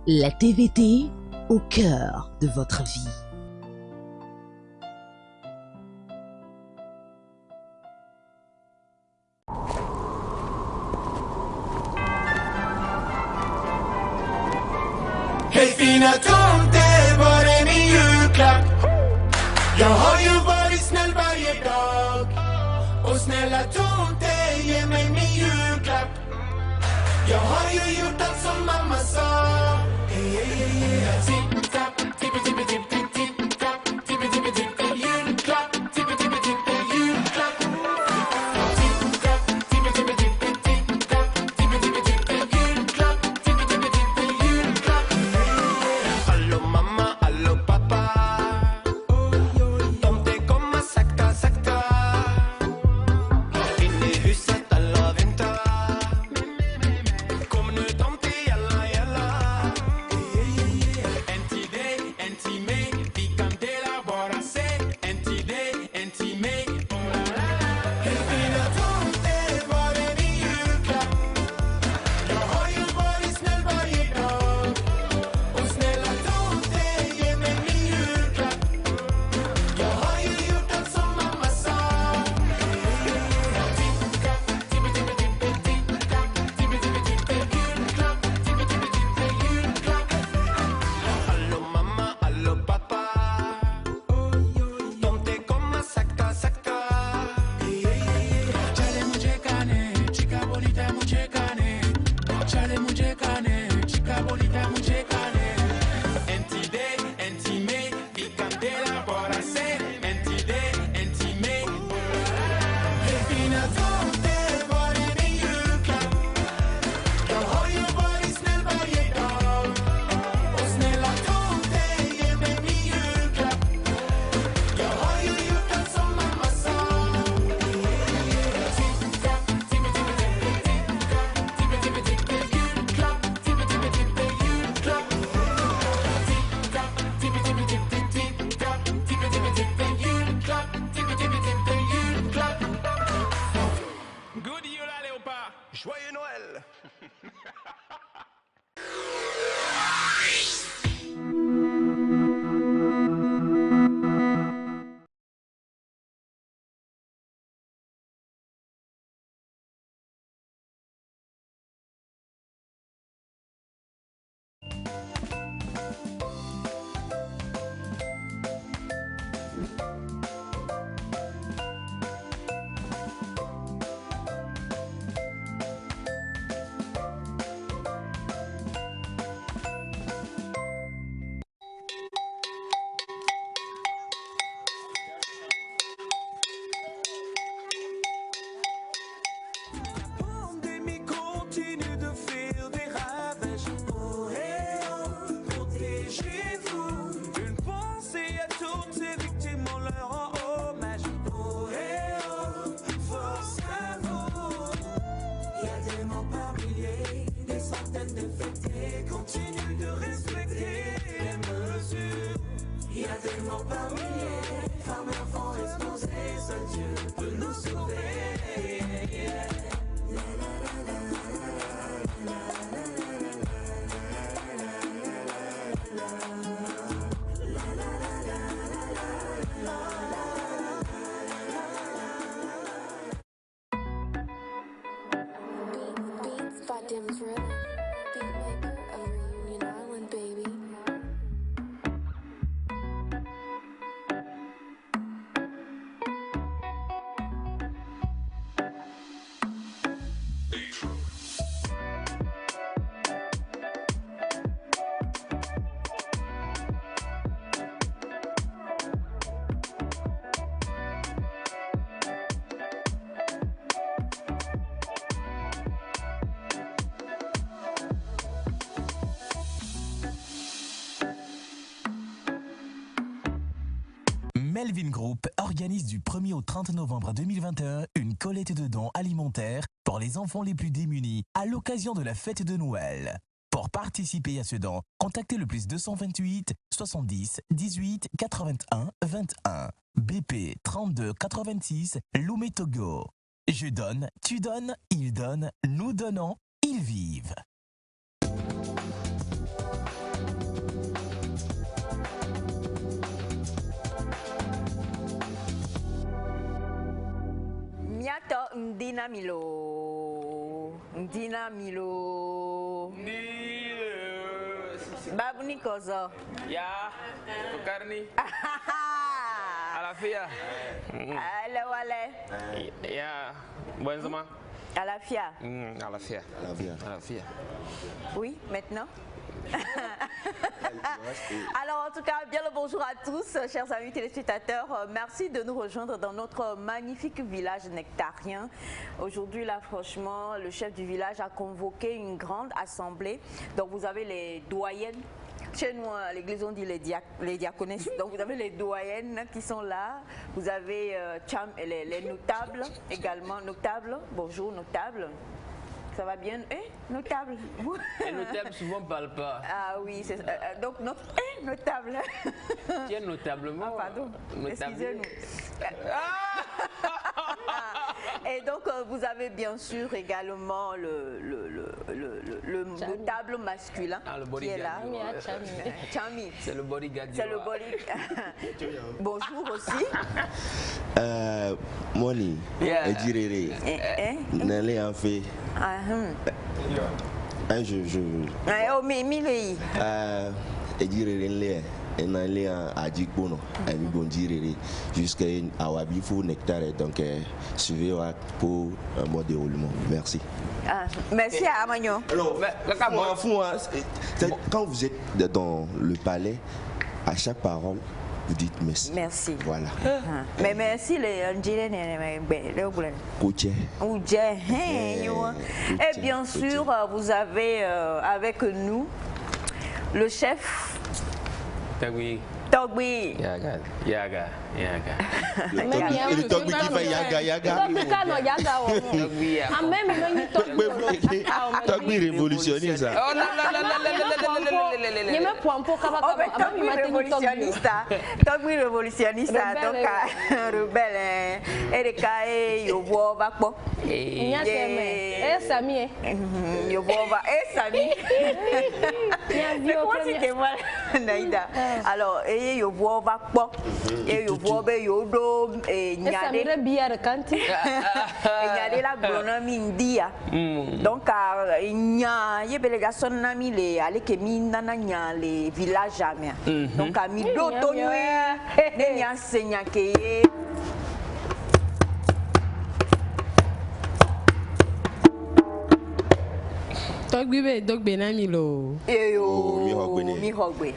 La TVT au cœur de votre vie. Helt fina tomter, var är min julklapp? Jag har ju varit snäll varje dag. Och snälla tomter, ge mig min julklapp. Jag har ju gjort allt som mamma sa. Hey, hey, hey, hey. Tipp-tapp, tippi-tippi-tipp, tipp-tapp, tippi-tippi-tipp, julklapp, tippi-tippi-tipp, julklapp. Tipp-tapp, tippi-tippi-tipp, tipp-tapp, tippi-tippi-tipp, julklapp, tippi-tippi-tipp, julklapp. Allo mamma, allo pappa. Tomte komma sakta, sakta. In i huset alla väntar. Kom nu tomte, jalla, jalla. En till dig, en till mig. Vi kan dela bara se. En till dig, en till mig. Helt fina tomte, var är min julklapp? Jag har ju varit snäll varje dag. Och snälla tomte, ge mig min julklapp. Jag har ju gjort allt som mamma sa. Tipp-tapp, tippi-tippi-tippi, tipp-tapp, tippi-tippi-tippi, julklapp, tippi-tippi-tippi, julklapp. Allo mamma, allo pappa. Tomte komma sakta, sakta. Chale mujekane, chica bonita mujekane. Chale mujekane, chica bonita mujekane. En till dig, en till mig. Vi kan dela bara se. En till dig, en till mig. Helt fina tomter, var är min julklapp? Jag har ju varit snäll varje dag. Och snälla tomter, ge mig min julklapp. Jag har ju gjort allt som mamma sa. Tipp-tapp, tippi-tippi-tippi, tipp-tapp, tippi-tippi-tippi, julklapp, tippi-tippi-tippi, julklapp. Tipp-tapp, tippi-tippi-tippi, tipp-tapp, tippi-tippi-tippi, julklapp, tippi-tippi-tippi, julklapp. God jul allihopa! Joyeux Noël! La pandémie continue de faire des ravages. Oh, hey, oh, protégez-vous. Une pensée à toutes ces victimes, on leur rend hommage. Oh, hey, oh, force à vous. Il y a des morts par milliers, des centaines d'infectés. Continuent de respecter les mesures. Il y a des morts par milliers, femmes et enfants exposés. Seul Dieu peut nous sauver. Beats by Dim's Rhythm. Beatmaker of Reunion Island, baby. Melvin Group organise du 1er au 30 novembre 2021 une collecte de dons alimentaires pour les enfants les plus démunis à l'occasion de la fête de Noël. Pour participer à ce don, contactez le plus 228 70 18 81 21 BP 32 86 Lomé Togo. Je donne, tu donnes, ils donnent, nous donnons, ils vivent. Ndina Milo. Ndina Milo. Babu Nikozo. Ya, Karni. Alafia. Allez, allez. Ya, bonjour. Alafia. Alafia. Alafia. Oui, maintenant. Alors en tout cas, bien le bonjour à tous, chers amis téléspectateurs. Merci de nous rejoindre dans notre magnifique village nectarien. Aujourd'hui là, franchement, le chef du village a convoqué une grande assemblée. Donc vous avez les doyennes. Chez nous, à l'église, on dit les diaconesses. Donc, vous avez les doyennes qui sont là. Vous avez les notables également. Notables, bonjour, notables. Ça va bien? Notable. Les notables souvent ne parlent pas. Ah oui, c'est donc notable. Tiens, notablement. Ah, pardon, excusez-nous. Et donc, vous avez bien sûr également le notable masculin qui est là. Chami. C'est le bodyguard. C'est le bodyguard. Bonjour aussi. Moni, Ejirere, Nale en fait. Ejirere Nale en Adjikbono, Ami Bonjirere, jusqu'à Awabifou Nectar. Donc, suivez pour un bon déroulement. Merci. Merci à Amagnon. Alors, quand vous êtes dans le palais, à chaque parole, vous dites merci. Merci. Voilà. Mais merci les Angélines. Et bien sûr, vous avez avec nous le chef Togbi. Togbi. Yaga. Le Togbi qui fait Yaga. Togbi révolutionniste. Oh non. Togbi révolutionniste. Donc, rebelle. Erika et Yobo Bakbo. Sami. Yobo Sami. Mais comment c'était moi, Naïda? Alors, et Yobo Bakbo. Et Yobo Yodo. Et Nyade la Gronomi India. Donc, il y a des garçons nami les allez que minana les villages jamais. Donc, à mi d'auto ne n'y a seigneur que Togbi Dogbe Namilo. Mi hogbe.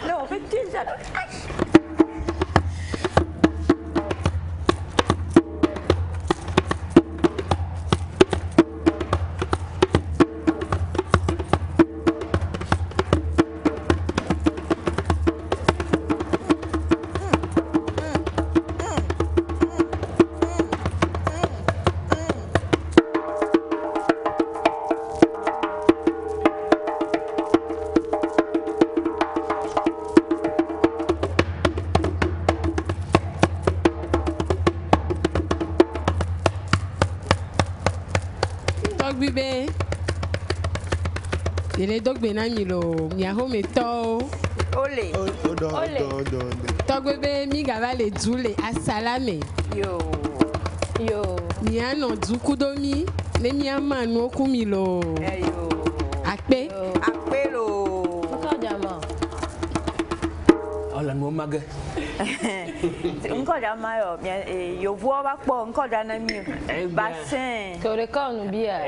Non, mais déjà. Il est donc Benamilo, Miaho Meto. Olé. Togbe mi gavale djule asalame. Yo. Miano djukudomi, ne miama no kumilo. Akpe. Akpelo. Ola no maga. Encore jamais, yo vois pas encore dans la mieux. Bassin. Que le corps nous bien.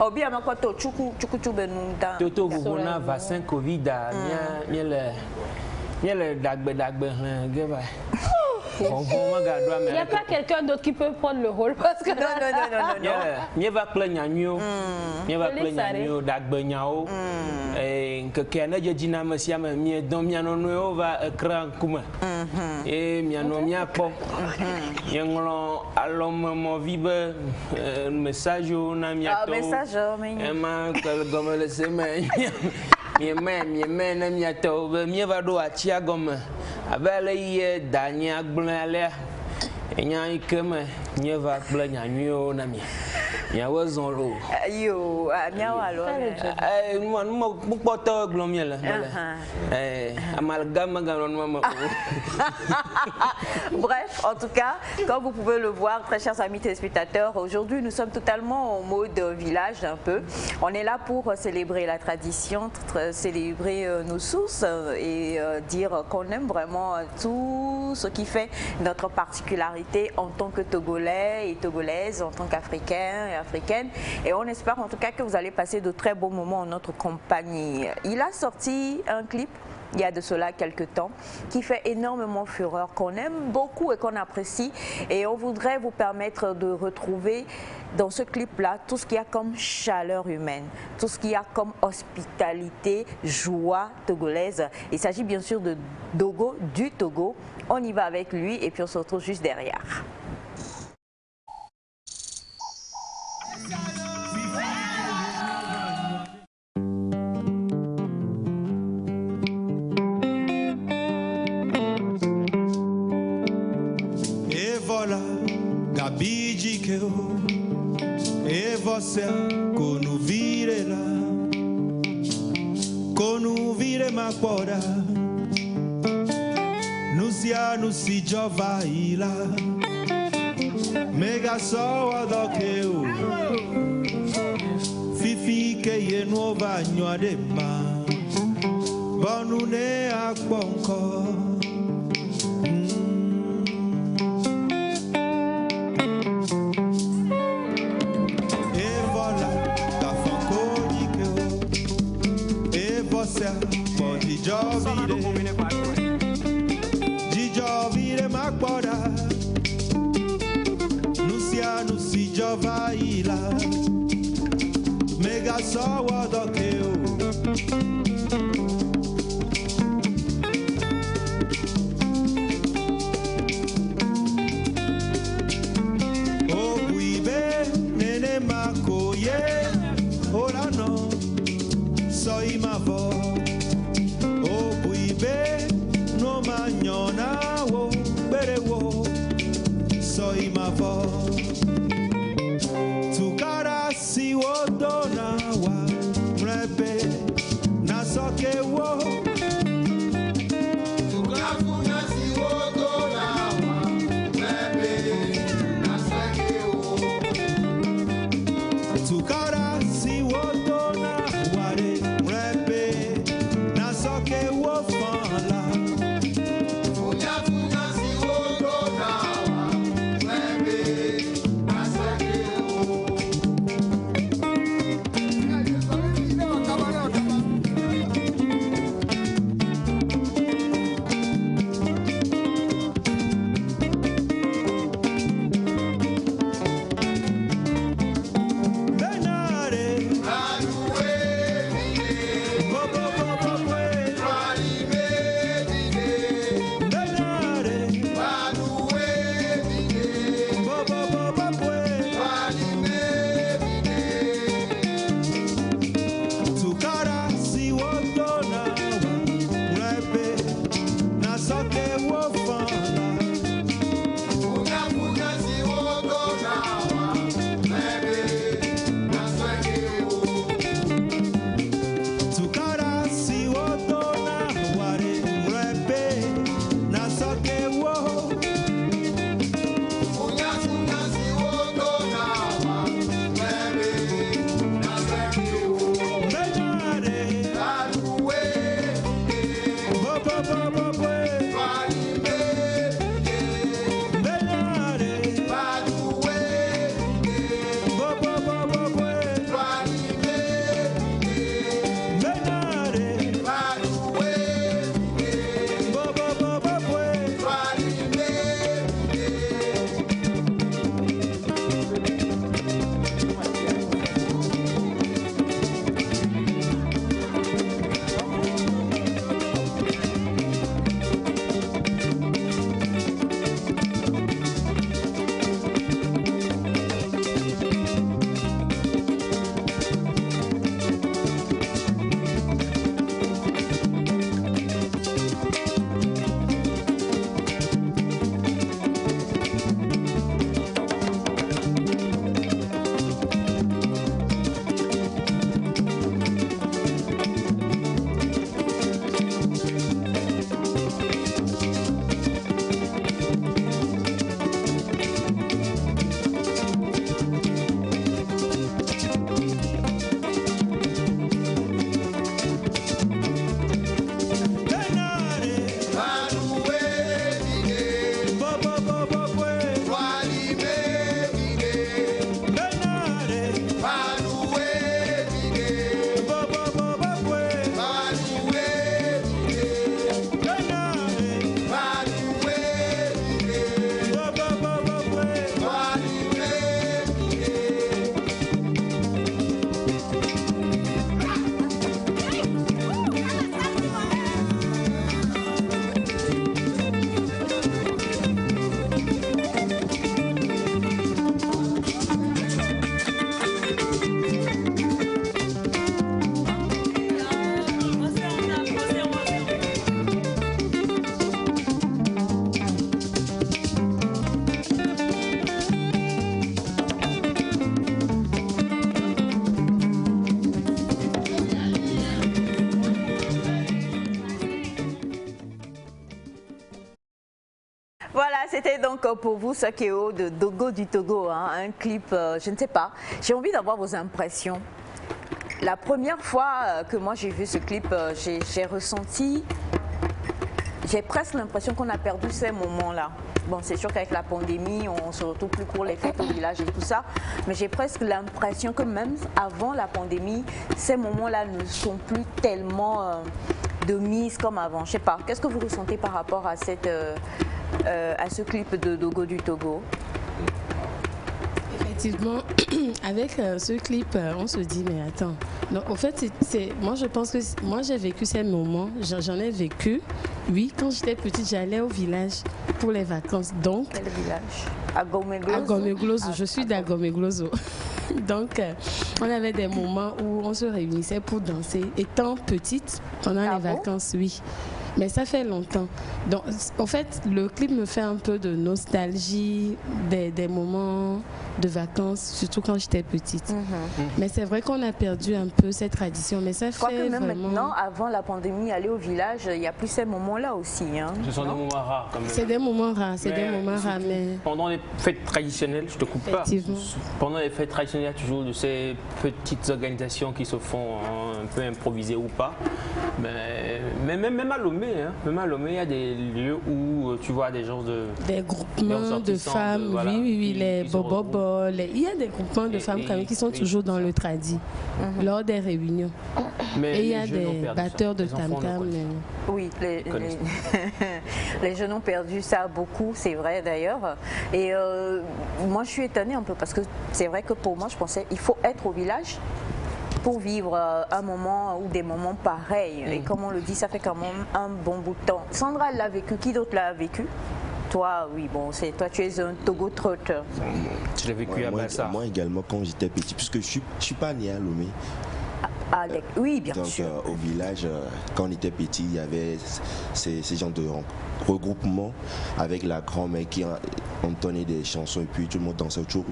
Obia ma koto chuku benunda. Toto gona vaccin Covid miele dagbe geba. Il n'y a pas quelqu'un d'autre qui peut prendre le rôle parce que non. Mieux va plaignagno. Mieux va plaignagno dagbe nyao. Que kena jina masia mi don miano no va ekran kuma. Miano miapo. Yenglo alom mo vibe message na miato. Message ma comme le semaine. Mieux na miato mieux va do achia gomme. Avec les Dania Blanc, il y a un peu de mieux va plaignagno na mi. Mia wazonlo. Yo, mia walo. Moi, nous pas glomien là. Amalgame ganon. Bref, en tout cas, comme vous pouvez le voir, très chers amis téléspectateurs, aujourd'hui nous sommes totalement en mode village un peu. On est là pour célébrer la tradition, célébrer nos sources et dire qu'on aime vraiment tout ce qui fait notre particularité en tant que Togolais et Togolaises, en tant qu'Africains et Africaines. Et on espère en tout cas que vous allez passer de très beaux moments en notre compagnie. Il a sorti un clip il y a de cela quelques temps, qui fait énormément fureur, qu'on aime beaucoup et qu'on apprécie. Et on voudrait vous permettre de retrouver dans ce clip-là tout ce qu'il y a comme chaleur humaine, tout ce qu'il y a comme hospitalité, joie togolaise. Il s'agit bien sûr de Dogo, du Togo. On y va avec lui et puis on se retrouve juste derrière. E você quando vire lá, quando vire macora, não se jova ila, mega só do que eu, fifi que é nova nhoadema, vão ne a bonco. Pode giovire ma guarda non si giova ila mega so do che o guibe nene ma coye ora no soy ma voz. No mañana wo berewo soy ma voz tu cara si wo dona wa mrebe na so que wo tu cara si wo dona wa mrebe na so que wo tu cara si wo dona wa mrebe c'était donc pour vous Sakeo de Dogo du Togo, hein, un clip, je ne sais pas, j'ai envie d'avoir vos impressions. La première fois que moi j'ai vu ce clip, j'ai ressenti, j'ai presque l'impression qu'on a perdu ces moments-là. Bon, c'est sûr qu'avec la pandémie, on se retrouve plus pour les fêtes au village et tout ça, mais j'ai presque l'impression que même avant la pandémie, ces moments-là ne sont plus tellement de mise comme avant. Je sais pas, qu'est-ce que vous ressentez par rapport à ce clip de Dogo du Togo? Effectivement, avec ce clip, on se dit, mais attends. Donc, en fait, moi, je pense que moi, j'ai vécu ces moments. J'en ai vécu. Oui, quand j'étais petite, j'allais au village pour les vacances. Donc, quel village? À Gomegloso. À Gomegloso. Je suis d'Agomegloso. Donc, on avait des moments où on se réunissait pour danser. Étant petite, pendant les vacances, oui. Mais ça fait longtemps. Donc, en fait, le clip me fait un peu de nostalgie des moments de vacances, surtout quand j'étais petite. Mais c'est vrai qu'on a perdu un peu cette tradition. Mais ça Je crois fait que même vraiment... maintenant, avant la pandémie, aller au village, il n'y a plus ces moments-là aussi. Hein. Ce sont des moments rares quand même. C'est des moments rares, c'est des moments rares. Mais... Pendant les fêtes traditionnelles, je te coupe pas. Pendant les fêtes traditionnelles, il y a toujours de ces petites organisations qui se font un peu improvisées ou pas. Mais même à Lomé, même à Lomé, il y a des lieux où tu vois des gens de... Des groupements de femmes, voilà, oui, les bobobos. Il y a des groupements de femmes quand même qui sont toujours dans le tradi, lors des réunions. Et il y a des batteurs de tam-tam. Oui, les jeunes ont perdu ça beaucoup, c'est vrai d'ailleurs. Et moi, je suis étonnée un peu parce que c'est vrai que pour moi, je pensais qu'il faut être au village pour vivre un moment ou des moments pareils. Et comme on le dit, ça fait quand même un bon bout de temps. Sandra l'a vécu, qui d'autre l'a vécu? Toi, oui, bon, toi tu es un Togo trotteur. Je l'ai vécu à Bassa. Moi également quand j'étais petit, puisque je suis pas né à Lomé. Oui, bien sûr. Donc au village, quand on était petit, il y avait ces genres de regroupements avec la grand-mère qui entonnait des chansons et puis tout le monde dansait autour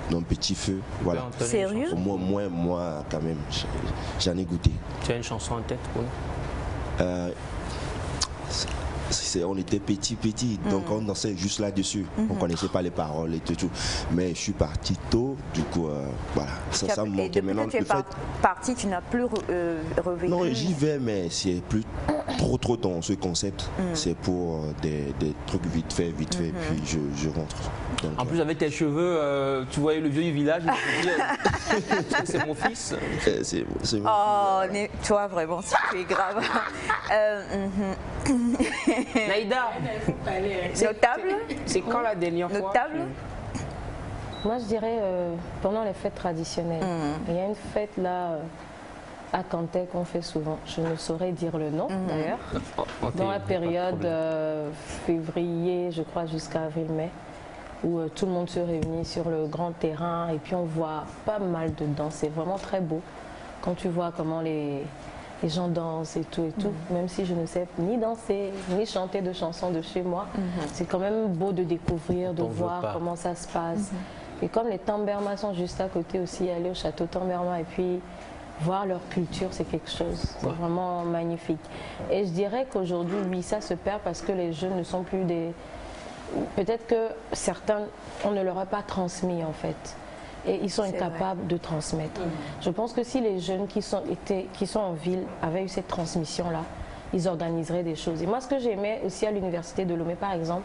d'un petit feu. Voilà. Sérieux? Moi, quand même, j'en ai goûté. Tu as une chanson en tête pour nous? On était petit, donc on dansait juste là-dessus. On ne connaissait pas les paroles et tout. Mais je suis parti tôt, du coup, voilà. Ça me manquait. Maintenant, tu es parti, tu n'as plus revécu? Non, j'y vais, mais c'est plus trop dans ce concept. C'est pour des trucs vite fait, puis je rentre. Donc, en plus, avec tes cheveux, tu voyais le vieux du village, c'est mon fils. C'est mon fils. Mais toi, vraiment, tu es grave. Naïda, notable. C'est quand la dernière fois? Notable. Moi, je dirais pendant les fêtes traditionnelles. Il y a une fête là à Kanté qu'on fait souvent. Je ne saurais dire le nom d'ailleurs. Dans la période février, je crois, jusqu'à avril-mai, où tout le monde se réunit sur le grand terrain et puis on voit pas mal de danse. C'est vraiment très beau quand tu vois comment les gens dansent et tout, même si je ne sais ni danser, ni chanter de chansons de chez moi. C'est quand même beau de découvrir, de voir comment ça se passe. Et comme les Tamberma sont juste à côté aussi, aller au château Tamberma et puis voir leur culture, c'est quelque chose. C'est vraiment magnifique. Et je dirais qu'aujourd'hui, oui, ça se perd parce que les jeunes ne sont plus des... Peut-être que certains, on ne leur a pas transmis en fait. Et ils sont incapables de transmettre. Je pense que si les jeunes qui sont en ville avaient eu cette transmission-là, ils organiseraient des choses. Et moi, ce que j'aimais aussi à l'université de Lomé, par exemple,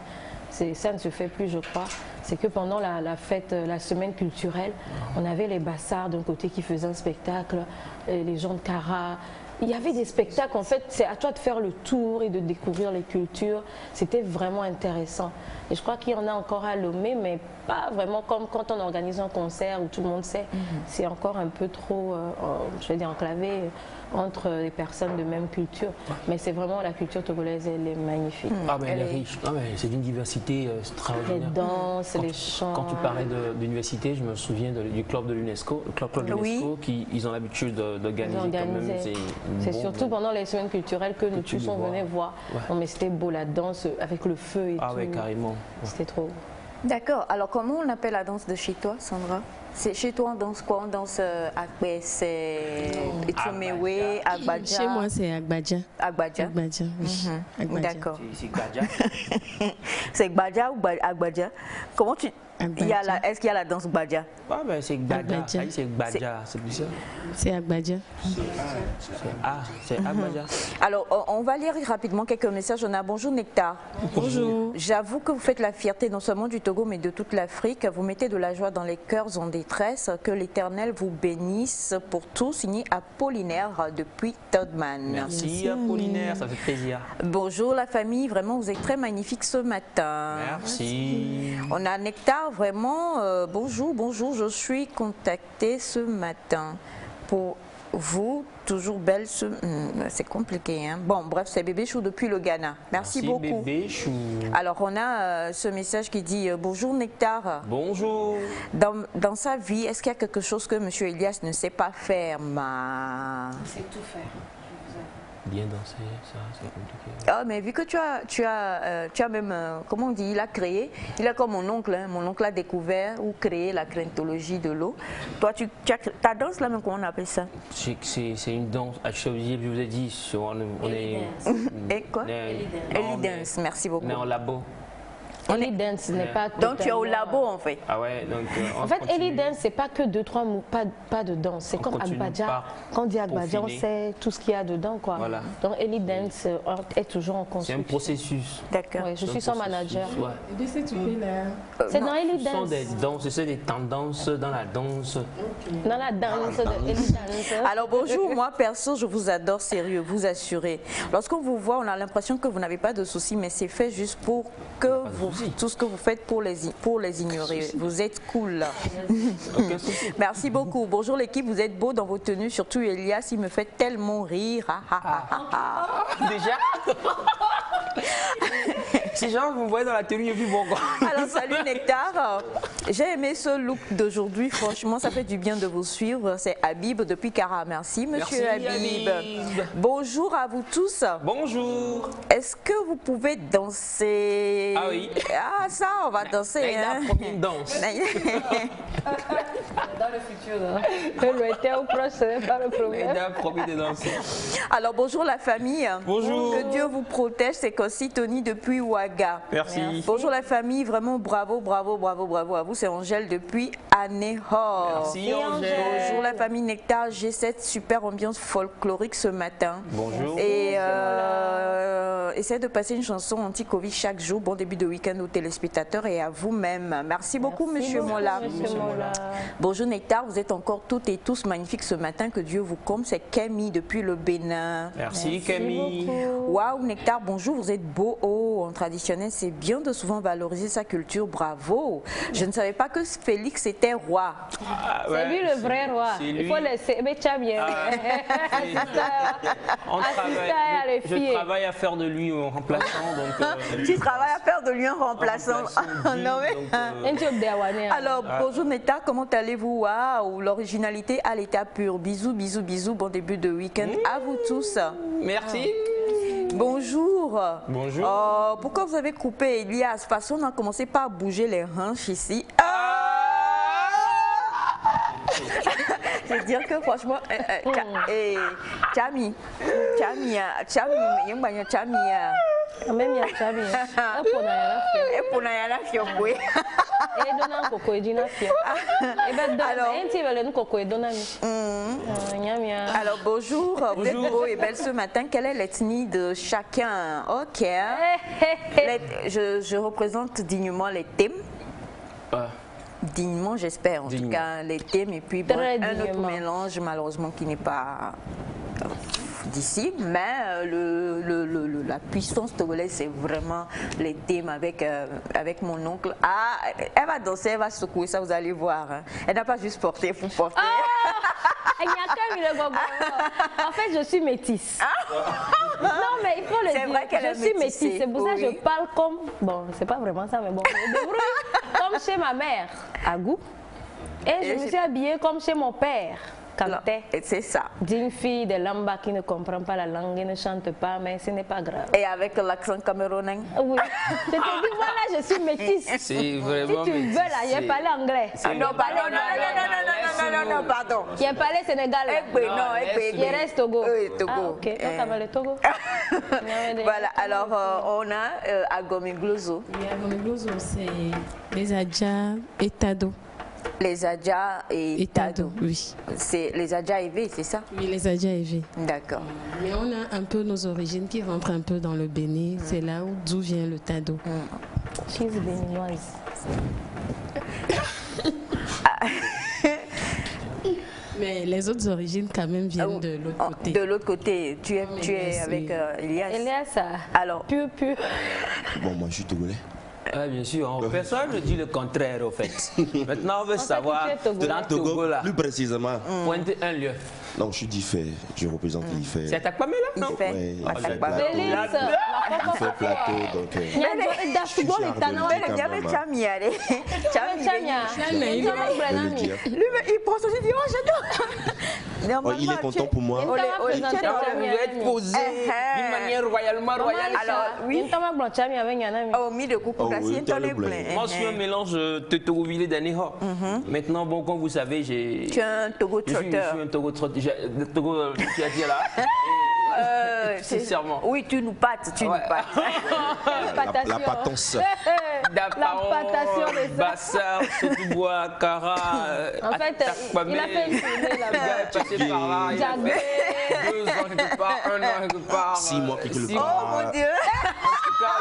ça ne se fait plus, je crois, c'est que pendant la fête, la semaine culturelle, on avait les bassards d'un côté qui faisaient un spectacle, les gens de Cara. Il y avait des spectacles, en fait, c'est à toi de faire le tour et de découvrir les cultures. C'était vraiment intéressant. Et je crois qu'il y en a encore à Lomé, mais pas vraiment comme quand on organise un concert où tout le monde sait. C'est encore un peu trop, je vais dire, enclavé entre les personnes de même culture. Mais c'est vraiment, la culture togolaise, elle est magnifique. Ah, mais elle est riche. Ah, mais c'est d'une diversité extraordinaire. Les danses, les chants. Quand tu parlais d'université, je me souviens du club de l'UNESCO. Le club de l'UNESCO, ils ont l'habitude d'organiser quand même. C'est surtout pendant les semaines culturelles que nous tous on venait voir. Non, mais c'était beau, la danse avec le feu et tout. Ah oui, carrément. C'était trop. D'accord. Alors, comment on appelle la danse de chez toi, Sandra? Chez toi, on danse quoi? On danse Akbe, c'est Etomewe, Agbadja. Chez moi, c'est Agbadja. Agbadja? Agbadja, oui. Agbadja. D'accord. C'est Gbadja. C'est Gbadja ou Agbadja? Comment tu... Est-ce qu'il y a la danse Gbadja? Ah ben c'est Gbadja. C'est Gbadja, c'est plus ça. C'est Agbadja. C'est Agbadja. Alors, on va lire rapidement quelques messages. On a bonjour Nectar. Bonjour. J'avoue que vous faites la fierté non seulement du Togo mais de toute l'Afrique. Vous mettez de la joie dans les cœurs en détresse. Que l'Éternel vous bénisse pour tout. Signé Apollinaire depuis Todman. Merci Apollinaire, ça fait plaisir. Bonjour la famille, vraiment vous êtes très magnifique ce matin. Merci. On a Nectar, vraiment, bonjour, je suis contactée ce matin pour vous, toujours belle, c'est compliqué. Hein? Bon, bref, c'est Bébé Chou depuis le Ghana. Merci beaucoup. Bébé Chou. Alors, on a ce message qui dit bonjour Nectar. Bonjour. Dans sa vie, est-ce qu'il y a quelque chose que M. Elias ne sait pas faire? Il sait tout faire. Bien danser, ça c'est compliqué. Ah, mais vu que tu as même, comment on dit, il a créé, il est comme mon oncle, hein, mon oncle a découvert ou créé la cryptologie de l'eau. Toi, ta danse là même, comment on appelle ça? C'est une danse, je vous ai dit, on est... Et quoi? Ellie Dance, merci beaucoup. On est en labo. Ellie Dance n'est pas... Donc tu es au labo en fait. Ah ouais, donc... en fait, Ellie Dance, c'est pas que 2-3 mots, pas de danse. C'est comme Agbadja. Quand on dit Agbadja, on sait tout ce qu'il y a dedans, quoi. Voilà. Donc Ellie Dance est toujours en construction. C'est un processus. D'accord. Ouais, je suis son manager. Ouais. C'est dans Ellie Dance. Ce sont des danses, c'est des tendances dans la danse. Dans la danse de Ellie Dance. Alors bonjour, moi perso, je vous adore sérieux, vous assurez. Lorsqu'on vous voit, on a l'impression que vous n'avez pas de soucis, mais c'est fait juste pour que tout ce que vous faites pour les ignorer. Vous êtes cool. Merci beaucoup. Bonjour l'équipe, vous êtes beau dans vos tenues, surtout Elias, il me fait tellement rire. Déjà Si genre vous me voyez dans la tenue, puis bon quoi. Alors salut Nectar, j'ai aimé ce look d'aujourd'hui, franchement ça fait du bien de vous suivre. C'est Habib depuis Cara. Merci monsieur Habib. Bonjour à vous tous. Bonjour. Est-ce que vous pouvez danser? Ah oui. Ah ça, on va danser. Hein. Une danse. Dans le futur, le été au proche, ce n'est pas le problème. Promis de danser. Alors bonjour la famille. Bonjour. Que Dieu vous protège, c'est Kossi Tony depuis Ouaga. Merci. Bonjour la famille, vraiment bravo à vous. C'est Angèle depuis Anéhor. Merci Angèle. Bonjour la famille Nectar, j'ai cette super ambiance folklorique ce matin. Bonjour. Et essayez de passer une chanson anti-Covid chaque jour. Bon début de week-end aux téléspectateurs et à vous-même. Merci beaucoup monsieur Mola. Bonjour Nectar, vous êtes encore toutes et tous magnifiques ce matin. Que Dieu vous comble. C'est Camille depuis le Bénin. Merci Camille. Waouh Nectar, bonjour, vous êtes beau. Oh, en traditionnel, c'est bien de souvent valoriser sa culture. Bravo. Je ne savais pas que Félix était roi. Ah, ouais, c'est lui le vrai roi. Il faut laisser. Mais tu as bien. Je travaille à faire de lui un remplaçant. Donc, tu travailles à faire de lui un remplaçant. Alors, bonjour Neta, comment allez-vous? Waouh, l'originalité à l'état pur. Bisous, bisous, bisous. Bon début de week-end à vous tous. Merci. Bonjour. Bonjour. Pourquoi vous avez coupé Elias? De toute façon, on a commencé par bouger les hanches ici. C'est-à-dire que franchement, Chami. Même il y a Chami. Alors bonjour, vous êtes beau et belle ce matin. Quelle est l'ethnie de chacun? Ok. Je représente dignement les thèmes. Dignement, j'espère. En tout cas, les thèmes et puis bon, un autre mélange malheureusement qui n'est pas d'ici, mais la puissance togolaise, c'est vraiment les thèmes avec mon oncle. Ah, elle va danser, elle va secouer, ça vous allez voir. Hein. Elle n'a pas juste porté, il faut porter. En fait, je suis métisse. Non, mais il faut le dire. Vrai qu'elle je suis métisse. C'est pour ça que je parle comme... Bon, c'est pas vraiment ça, mais bon. Je débrouille comme chez ma mère, à Gou. Et je me suis habillée comme chez mon père, Kanté. C'est ça. D'une fille de Lamba qui ne comprend pas la langue et ne chante pas, mais ce n'est pas grave. Et avec l'accent camerounais. Oui. Je te dis, voilà, je suis métisse. C'est vraiment si tu veux, là, j'ai parlé anglais. Non, pardon. J'ai parlé sénégal. Il reste Togo. Togo. Ah, ok. Donc, ça va le Togo. Voilà, alors on a à Gomegloso. Oui, à Gomegloso, c'est les Adja et Tado. Les Adja et Tado. Oui. C'est les Adja EV, c'est ça? Oui, les Adja EV. D'accord. Mais on a un peu nos origines qui rentrent un peu dans le Bénin. C'est là d'où vient le Tado. Je suis béninoise. Mais les autres origines quand même viennent de l'autre côté. De l'autre côté, tu es avec Elias. Elias, alors pur. Bon, moi je suis togolais. Ah, bien sûr, personne ne dit le contraire au fait. Maintenant on veut savoir dans Togo là. Plus précisément. Pointer un lieu. Non, je suis d'Ifé, je représente l'Ifé. C'est à Kwame là, non? Il fait plateau, donc... il prend son dit, oh j'adore. Il est content pour moi. Vous êtes posé d'une manière royalement royale. Alors, oui. Oh, mis de coucou, moi je suis un mélange de Togoville et d'Aného. Maintenant, bon, comme vous savez, j'ai... Tu es un Togo trotteur. Je suis un Togo trotteur. Togo, tu as dit là. Sincèrement. Oui, tu nous pâtes, La patence. La patation de ça. Bassar, Sotubois, Kara. En fait, il a fait une tournée là-bas. Il est passé par là. Il a fait 2 ans quelque part, 1 an quelque part. 6 mois quelque part. Oh mon Dieu. En tout cas,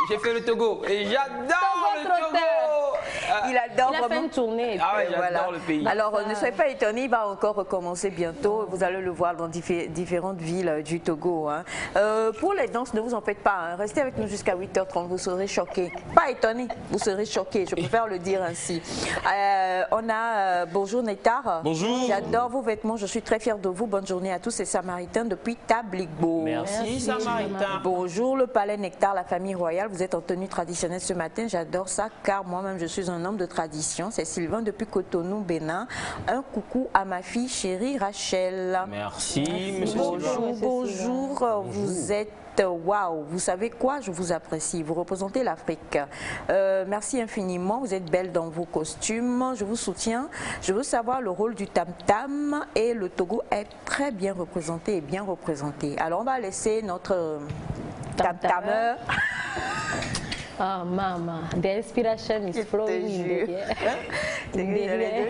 j'ai fait le Togo. Et j'adore le Togo. Il adore Il a fait une tournée. Ah ouais, j'adore le pays. Alors, ne soyez pas étonnés, il va encore recommencer bientôt. Vous allez le voir dans différentes villes du Togo. Hein. Pour les danses, ne vous en faites pas. Hein. Restez avec nous jusqu'à 8h30, vous serez choqués. Pas étonnés, vous serez choqués. Je préfère le dire ainsi. On a bonjour Nectar. Bonjour. J'adore vos vêtements, je suis très fière de vous. Bonne journée à tous, c'est Samaritain depuis Tabligbo. Merci Samaritain. Bonjour le palais Nectar, la famille royale. Vous êtes en tenue traditionnelle ce matin. J'adore ça car moi-même je suis un homme de tradition. C'est Sylvain depuis Cotonou, Bénin. Un coucou à ma fille chérie Rachel. Merci. Bonjour. Vous êtes waouh, vous savez quoi, je vous apprécie, vous représentez l'Afrique. Merci infiniment, vous êtes belle dans vos costumes, je vous soutiens. Je veux savoir le rôle du tam-tam et le Togo est très bien représenté et bien représenté. Alors on va laisser notre tam-tameur. Ah, maman, the inspiration is flowing in the air.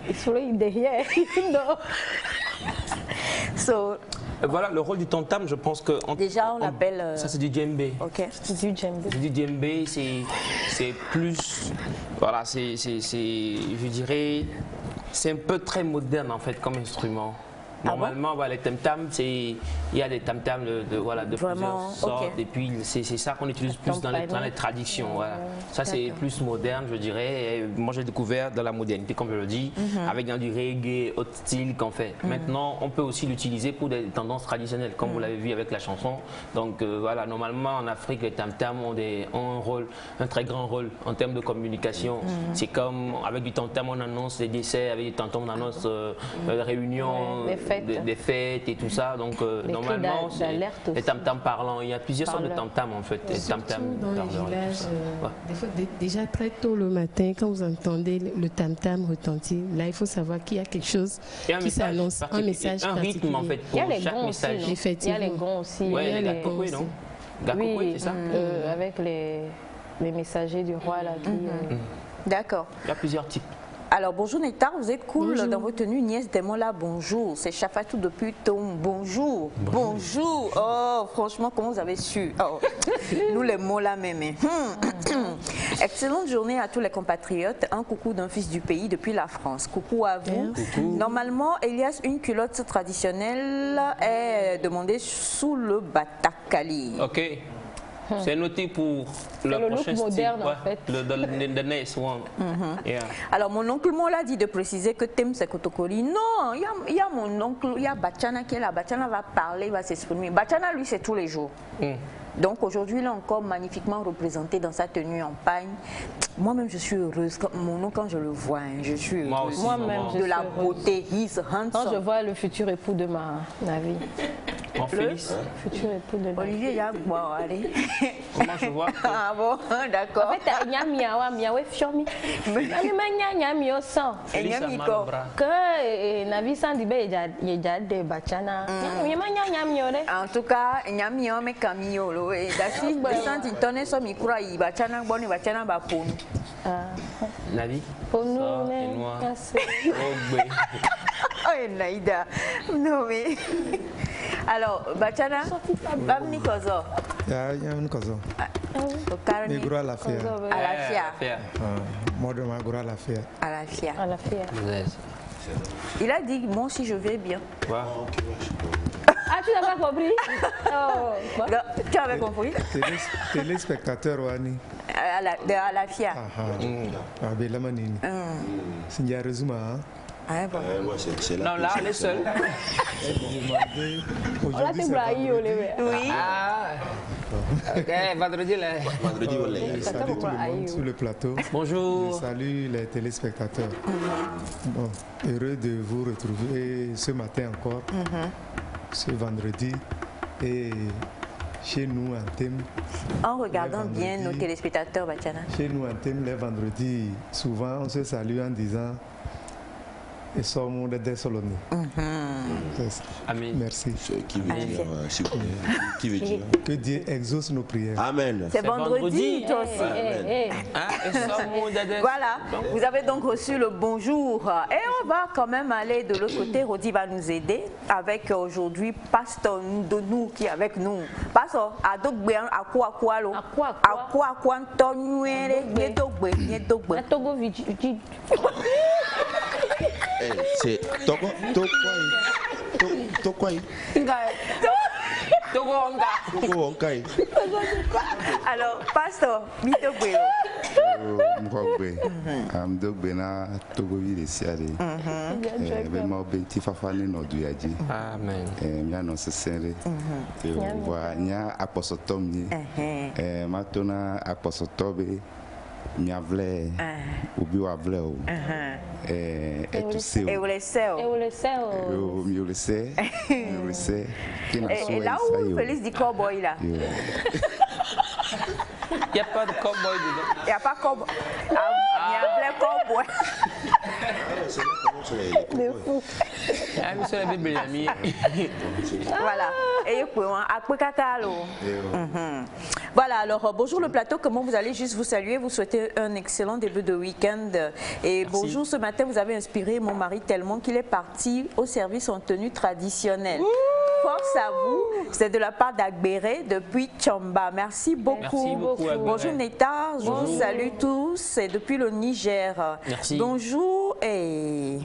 It's flowing in the air. So, voilà, le rôle du tam-tam, je pense que... Déjà, on l'appelle... Ça, c'est du djembé. Ok. C'est du djembé. Du djembé, c'est plus... Voilà, je dirais... C'est un peu très moderne, en fait, comme instrument. Normalement, voilà, les tam-tams, il y a des tam-tams de plusieurs sortes. Et puis, c'est ça qu'on utilise plus dans les traditions. Voilà. Ça, c'est plus moderne, je dirais. Et moi, j'ai découvert dans la modernité, comme je le dis, avec dans du reggae, autre style qu'on fait. Maintenant, on peut aussi l'utiliser pour des tendances traditionnelles, comme vous l'avez vu avec la chanson. Donc, voilà, normalement, en Afrique, les tam-tams ont un très grand rôle en termes de communication. C'est comme, avec du tam-tam, on annonce des décès, avec du tam-tam, on annonce des réunions. Des fêtes et tout ça, donc normalement les tam-tams parlants, il y a plusieurs sortes de tam-tams en fait. Dans les villages, des fois, déjà très tôt le matin, quand vous entendez le tam-tam retentir, là il faut savoir qu'il y a quelque chose qui s'annonce, un message un rythme en fait pour chaque message. Il y a les gonds aussi. Oui, les gakokwe, non? Gakokwe, c'est ça? Avec les messagers du roi là qui... D'accord. Il y a plusieurs types. Alors, bonjour Nectar, vous êtes cool dans votre tenue. Nièce Demola, bonjour. C'est Chafatou depuis Tom, bonjour. Bonjour. Oh, franchement, comment vous avez su? Oh. Nous les mots là même. Excellente journée à tous les compatriotes. Un coucou d'un fils du pays depuis la France. Coucou à vous. Coucou. Normalement, Elias, une culotte traditionnelle est demandée sous le batakali. Ok. C'est noté pour le prochain look moderne en fait. The next one. Yeah. Alors mon oncle Mola dit de préciser que Tem c'est Kotokoli. Non, il y a mon oncle, il y a Bachana qui est là. Bachana va parler, va s'exprimer. Bachana lui c'est tous les jours. Donc aujourd'hui, il est encore magnifiquement représenté dans sa tenue en pagne. Moi-même, je suis heureuse. Mon nom, quand je le vois, hein, je suis heureuse. Moi-même, de la beauté. He's handsome. Quand je vois le futur époux de ma vie. Mon Félix. Futur époux de ma vie. Olivier, il y a bon, allez. Comment je vois? Ah bon, d'accord. En fait, il y a miawa fiomi. Il y a miawa sang. Il y a miko. Que Navi Sandibé, il y a des bachana. En tout cas, il y a miawa mais camio lo. Et d'ailleurs, le senti tonne so mikura i bachana boni bachana ba pon. Navi. Pour nous, Oh Naïda. Non mais. Alors, bachana, bamni kozo. Ya un kozo. Karani. Migro à la fia. À la fia. Mode magro à la fia. À la fia. À la fia. Il a dit moi aussi je vais bien. Ah, tu n'as pas compris? Oh. Tu avais compris? Téléspectateur Wani. À la FIA. Ah, ben la manine. C'est un résumé. Ah bon. Non, là, elle est seule. Aujourd'hui, c'est oui. Ah. Ok, vendredi, là. Vendredi, je salue tout le monde sur le plateau. Bonjour. Je salue les téléspectateurs. Bon, heureux de vous retrouver ce matin encore, ce vendredi. Et chez nous, en thème. En regardant bien nos téléspectateurs, Bachana. Chez nous, en thème, les vendredis, souvent, on se salue en disant et sommes des Soloni. Amen. Merci. Qui veut dire, s'il vous plaît, qui veut dire que Dieu exauce nos prières. Amen. C'est vendredi, toi aussi. Voilà, vous avez donc reçu le bonjour. Et on va quand même aller de l'autre côté. Rodi va nous aider avec aujourd'hui Pasteur de nous qui est avec nous. Pasteur, à Dogbe, à quoi lo? À quoi Antonio, Dogbe. C'est Togo Alors, Pasteur, Mitogbe. Am Dogbe na Togo vi siare. Be mo benti fafane no duyaji. Amen. Mia no sesere. Wa nya aposotom ni. Matona aposotobe. Mia vle. Ubi wa vle o. Tu sais. Et vous le savez. Et là où Félix dit cowboy là. Il n'y a pas de cowboy dedans. Il n'y a pas cowboy. Il y a plein cowboy. Voilà. Et voilà, alors bonjour le plateau, comment vous allez? Juste vous saluer, vous souhaiter un excellent début de week-end. Et merci. Bonjour, ce matin vous avez inspiré mon mari tellement qu'il est parti au service en tenue traditionnelle. Force à vous, c'est de la part d'Agbéré depuis Tchamba. Merci beaucoup. Merci beaucoup bonjour Neta, je vous salue tous, c'est depuis le Niger. Merci. Bonjour et...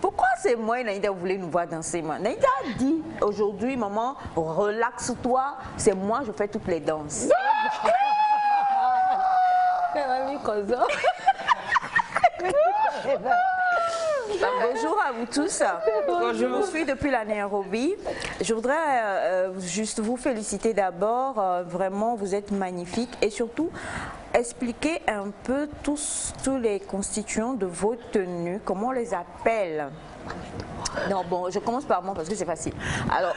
Pourquoi c'est moi, Naïda, vous voulez nous voir danser? Naïda dit aujourd'hui, maman, relaxe-toi, c'est moi, je fais toutes les danses. Bonjour à vous tous. Je vous suis depuis la Nairobi. Je voudrais juste vous féliciter d'abord. Vraiment, vous êtes magnifiques et surtout expliquer un peu tous les constituants de vos tenues, comment on les appelle. Non, bon, je commence par moi parce que c'est facile. Alors.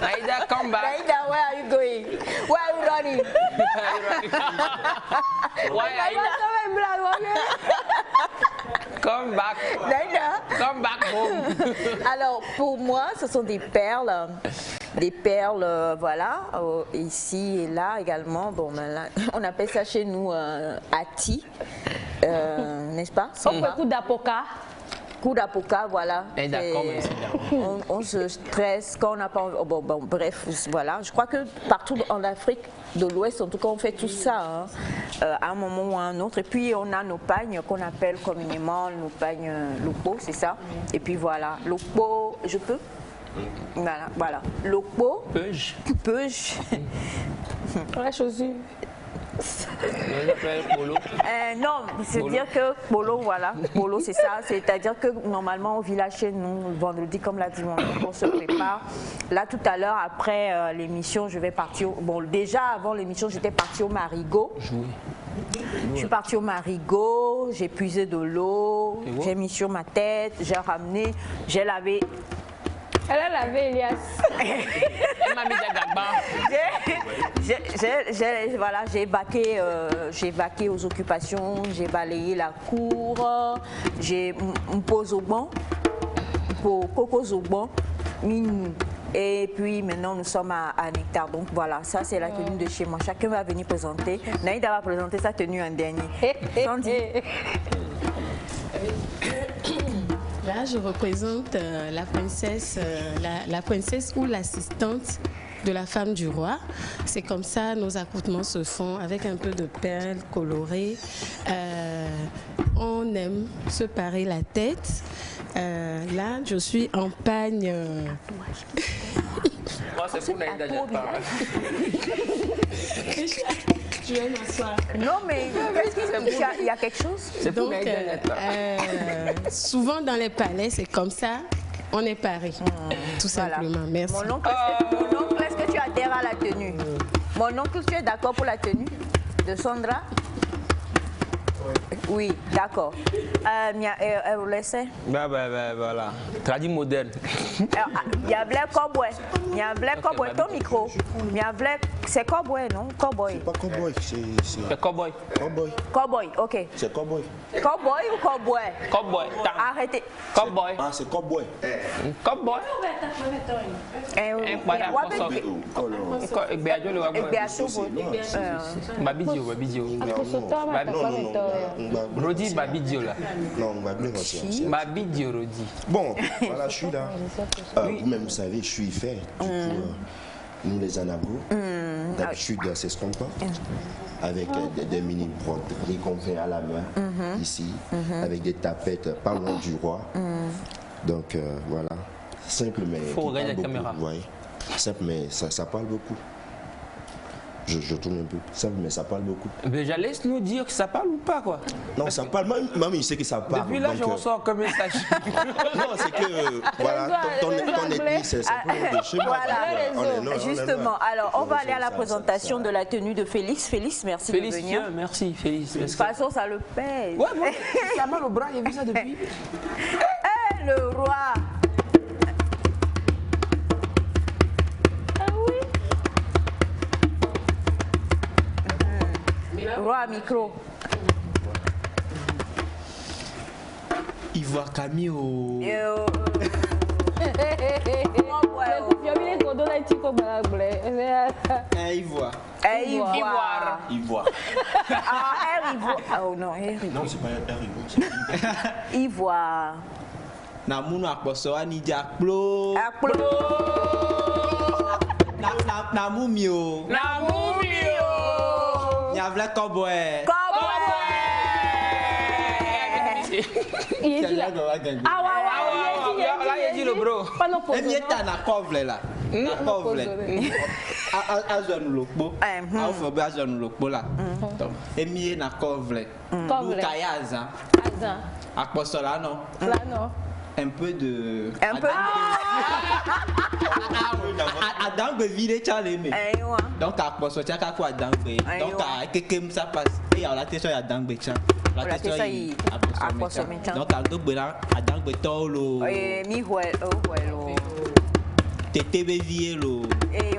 Naïda, come back. Naïda, where are you going? Where are you running? Come back. Naïda. Come back home. Alors, pour moi, ce sont des perles. Des perles, voilà, ici et là également. Bon, ben là, on appelle ça chez nous Ati, n'est-ce pas? Coup d'apoca. Coup d'apoca, voilà. On se stresse quand on n'a pas... Bon, bref, voilà. Je crois que partout en Afrique de l'Ouest, en tout cas, on fait tout ça hein, à un moment ou à un autre. Et puis, on a nos pagnes qu'on appelle communément nos pagnes lopo, c'est ça. Et puis voilà, lopo, je peux? Voilà. Lopo. Peuge. Peuge. La chaussure. Non, c'est-à-dire que Polo, voilà, Polo c'est ça, c'est-à-dire que normalement au village chez nous, le vendredi comme l'a dit mon oncle, on se prépare. Là tout à l'heure, après l'émission, je vais partir, bon déjà avant l'émission, j'étais partie au Marigot. Je suis partie au Marigot, j'ai puisé de l'eau, j'ai mis sur ma tête, j'ai ramené, j'ai lavé. Elle a lavé Elias. Voilà, j'ai vaqué aux occupations, j'ai balayé la cour, j'ai posé au banc, pour cocos au banc, et puis maintenant nous sommes à Nectar. Donc voilà, ça c'est la tenue de chez moi. Chacun va venir présenter. Naïda va présenter sa tenue en dernier. Là, je représente la princesse ou l'assistante de la femme du roi. C'est comme ça, nos accoutrements se font avec un peu de perles colorées. On aime se parer la tête. Là, je suis en pagne. Moi, c'est pour Naïda, Je vais m'asseoir. Non, mais il y a quelque chose. Donc, souvent dans les palais, c'est comme ça, on est paré. Tout simplement. Merci. Mon oncle, est-ce que tu adhères à la tenue? Mon oncle, tu es d'accord pour la tenue de Sandra? Oui, d'accord. Voilà. Traduit moderne. Il y a Black Cowboy. Il y a Black Cowboy. Ton micro. Il y a Black. C'est Cowboy, non? Cowboy. C'est pas Cowboy. C'est Cowboy. Cowboy, ok. C'est Cowboy. Cowboy ou Cowboy? Cowboy. Arrêtez. Cowboy. Ah, c'est Cowboy. Cowboy. Rodi Babidio là. Non, Babidio Rodi. Bon, voilà, je suis là. Vous-même, vous savez, je suis fait. Du coup, nous les Anabos, d'habitude, c'est ce qu'on porte. Avec des mini broderies qu'on fait à la main, ici, avec des tapettes pas loin du roi. Donc, voilà. Simple, mais. Faut regarder la caméra. Ouais. Simple, mais ça parle beaucoup. Je tourne un peu. Simple, mais ça parle beaucoup. Déjà, laisse-nous dire que ça parle ou pas, quoi. Non, ça parle. Même il sait que ça parle. Depuis là, je reçois comme message. Non, c'est que, voilà, ton ethnie, c'est simplement de chez moi. Voilà, justement. Alors, on va aller à la présentation de la tenue de Félix. Félix, merci de venir. Merci, Félix. De toute façon, ça le pèse. Ouais, moi, ça a mal au bras, j'ai vu ça depuis. Le roi. Roi micro. Ivoire Camille. Ivoire. Oh non, non, c'est pas Ivoire. Namuno akposo ani jakplo. Namumio. Nyavle cowboy. Il est là. Ah ouais, il dit le bro. Et bien t'as na covle là. Na covle. Azonu lokpo. A faut bien azonu lokpo là. Donc et bien na covle. Kayaza. Azan. Akposo là non. Là non. Un peu de. Un peu. Adangbe vide Tchaleme. Donc à Poso Tchaka quoi Adangbe. Donc à Kekem ça passe. Et à la tête à Adangbe Tcha. La tête à Poso Tcha. Donc à Adangbe là Adangbe Tolo. Mi huelo. Tete Bevielo.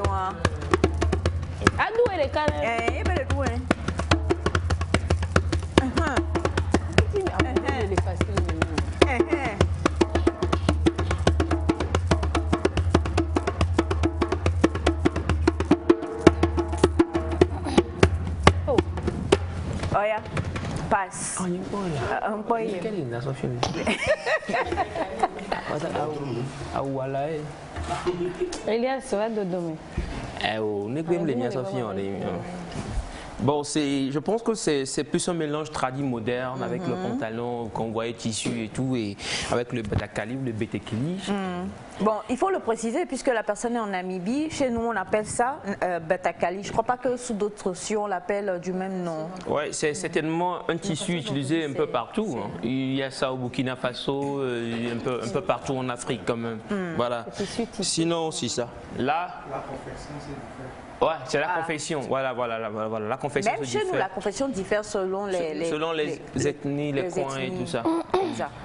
Wa. Adou ele kana. Bele doué. Il est facile. Olha, passe. Un peu. Quelle est la Sophie? Elias va de demain. On est quand même les Sophie. Bon, je pense que c'est plus un mélange tradi moderne avec le pantalon qu'on voyait tissu et tout, et avec la calibre, le betekeli. Bon, il faut le préciser puisque la personne est en Namibie. Chez nous, on appelle ça betakali. Je ne crois pas que sous d'autres cieux, on l'appelle du même nom. Oui, c'est certainement un tissu utilisé un peu partout. Hein. Il y a ça au Burkina Faso, un peu partout en Afrique quand même. Voilà. Sinon aussi ça. Là, la confection, c'est différent. Ouais, c'est la confection. Voilà. La confection. Même chez nous, la confection diffère selon les ethnies, les coins et tout ça.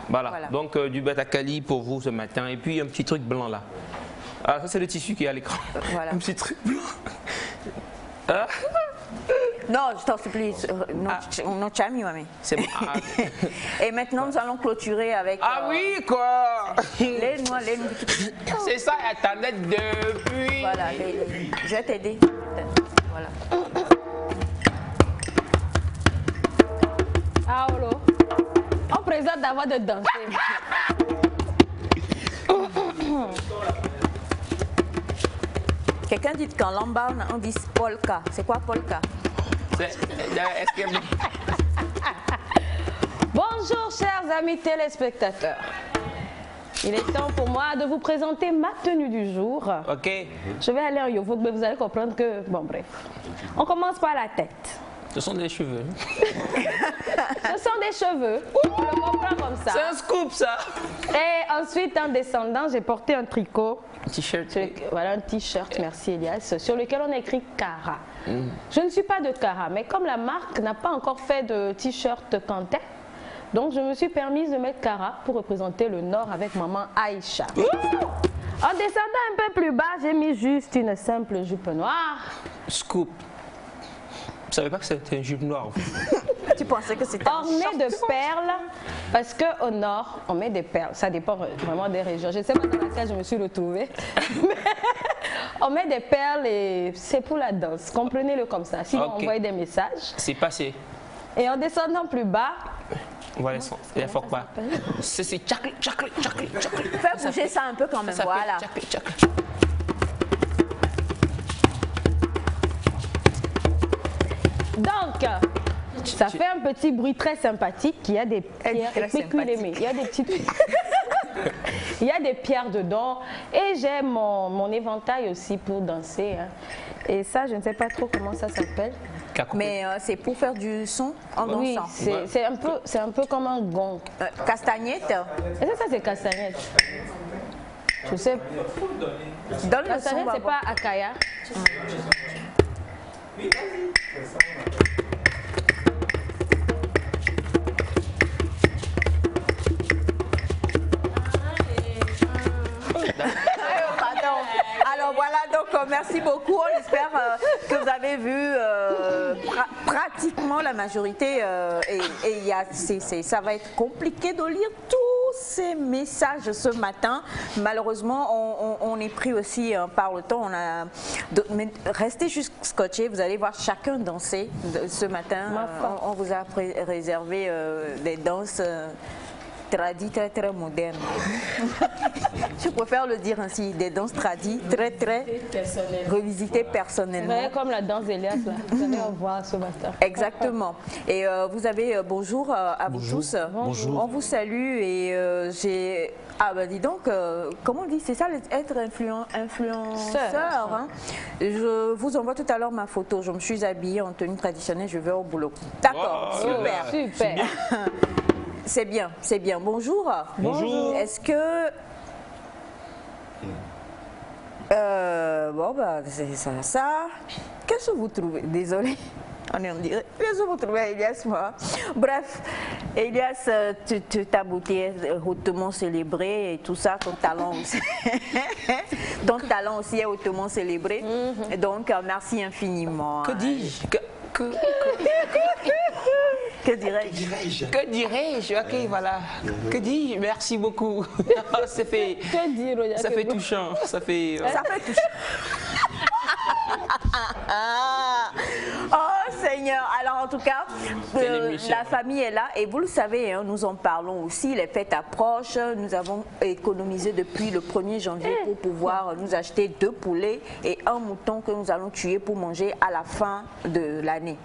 Voilà. Donc du betakali pour vous ce matin. Et puis un petit truc blanc là. Ah, ça c'est le tissu qui est à l'écran. Voilà. Un petit truc blanc. Ah. Non, je t'en supplie. Non, c'est bon. Et maintenant, nous allons clôturer avec... Ah oui, quoi. C'est ça, elle t'attendait depuis. Voilà, je vais t'aider. Voilà. Ah, Olo. On présente d'avoir de danser. Quelqu'un dit qu'en lamba, on dit polka. C'est quoi polka? Bonjour chers amis téléspectateurs. Il est temps pour moi de vous présenter ma tenue du jour. Ok. Je vais aller en yovo, mais vous allez comprendre que... Bon bref. On commence par la tête. Ce sont des cheveux. Ce sont des cheveux. On le comprend comme ça. C'est un scoop ça. Et ensuite en descendant, j'ai porté un tricot. T-shirt. Voilà un t-shirt, merci Elias, sur lequel on a écrit Cara. Je ne suis pas de Cara, mais comme la marque n'a pas encore fait de t-shirt Kanté, donc je me suis permise de mettre Cara pour représenter le Nord avec maman Aïcha. En descendant un peu plus bas, j'ai mis juste une simple jupe noire. Scoop. Je ne savais pas que c'était une jupe noire. Tu pensais que c'était ornée de perles, parce qu'au nord, on met des perles. Ça dépend vraiment des régions. Je ne sais pas dans laquelle je me suis retrouvée. Mais on met des perles et c'est pour la danse. Comprenez-le comme ça. Sinon, on envoie des messages. C'est passé. Et en descendant plus bas... Voilà, il y a fort pas. C'est tchakli. Fais bouger ça un peu quand même. Voilà. Donc, ça fait un petit bruit très sympathique. Il y a des pierres il y a des petites... Il y a des pierres dedans. Et j'ai mon éventail aussi pour danser. Hein. Et ça, je ne sais pas trop comment ça s'appelle. Mais c'est pour faire du son en dansant. Oui, c'est un peu comme un gong. Castagnette. Est-ce que ça, c'est castagnette? Je sais. Donne castagnette, c'est pas Akaya. Alors voilà, donc merci beaucoup. On espère que vous avez vu pratiquement la majorité et ça va être compliqué de lire tous ces messages ce matin. Malheureusement, on est pris aussi par le temps. Mais restez juste scotchés, vous allez voir chacun danser ce matin. On vous a réservé des danses tradies très modernes. Je préfère le dire ainsi, des danses tradies très revisitées personnellement. Ouais, comme la danse d'Elias là, vous allez en voir ce matin. Exactement. Et vous avez bonjour à vous tous. Bonjour. On vous salue et j'ai... Ah bah dis donc, comment on dit, c'est ça être influenceur hein. Je vous envoie tout à l'heure ma photo. Je me suis habillée en tenue traditionnelle, je vais au boulot. D'accord, super. C'est bien, c'est bien. Bonjour. Bonjour. Est-ce que... bon, bah, c'est ça. Qu'est-ce que vous trouvez? Désolée. On est en direct. Qu'est-ce que vous trouvez, Elias, moi? Bref, Elias, ta beauté est hautement célébrée et tout ça, ton talent aussi. Ton talent aussi est hautement célébré. Donc, merci infiniment. Que dis-je? Que dirais-je? Que dirais-je? Ok, voilà. Que dis-je? Merci beaucoup. Ça fait... Que dire? Ça fait touchant. Ça fait touchant. Oh Seigneur! Seigneur. Alors en tout cas, la famille est là et vous le savez, hein, nous en parlons aussi. Les fêtes approchent. Nous avons économisé depuis le 1er janvier pour pouvoir nous acheter 2 poulets et 1 mouton que nous allons tuer pour manger à la fin de l'année.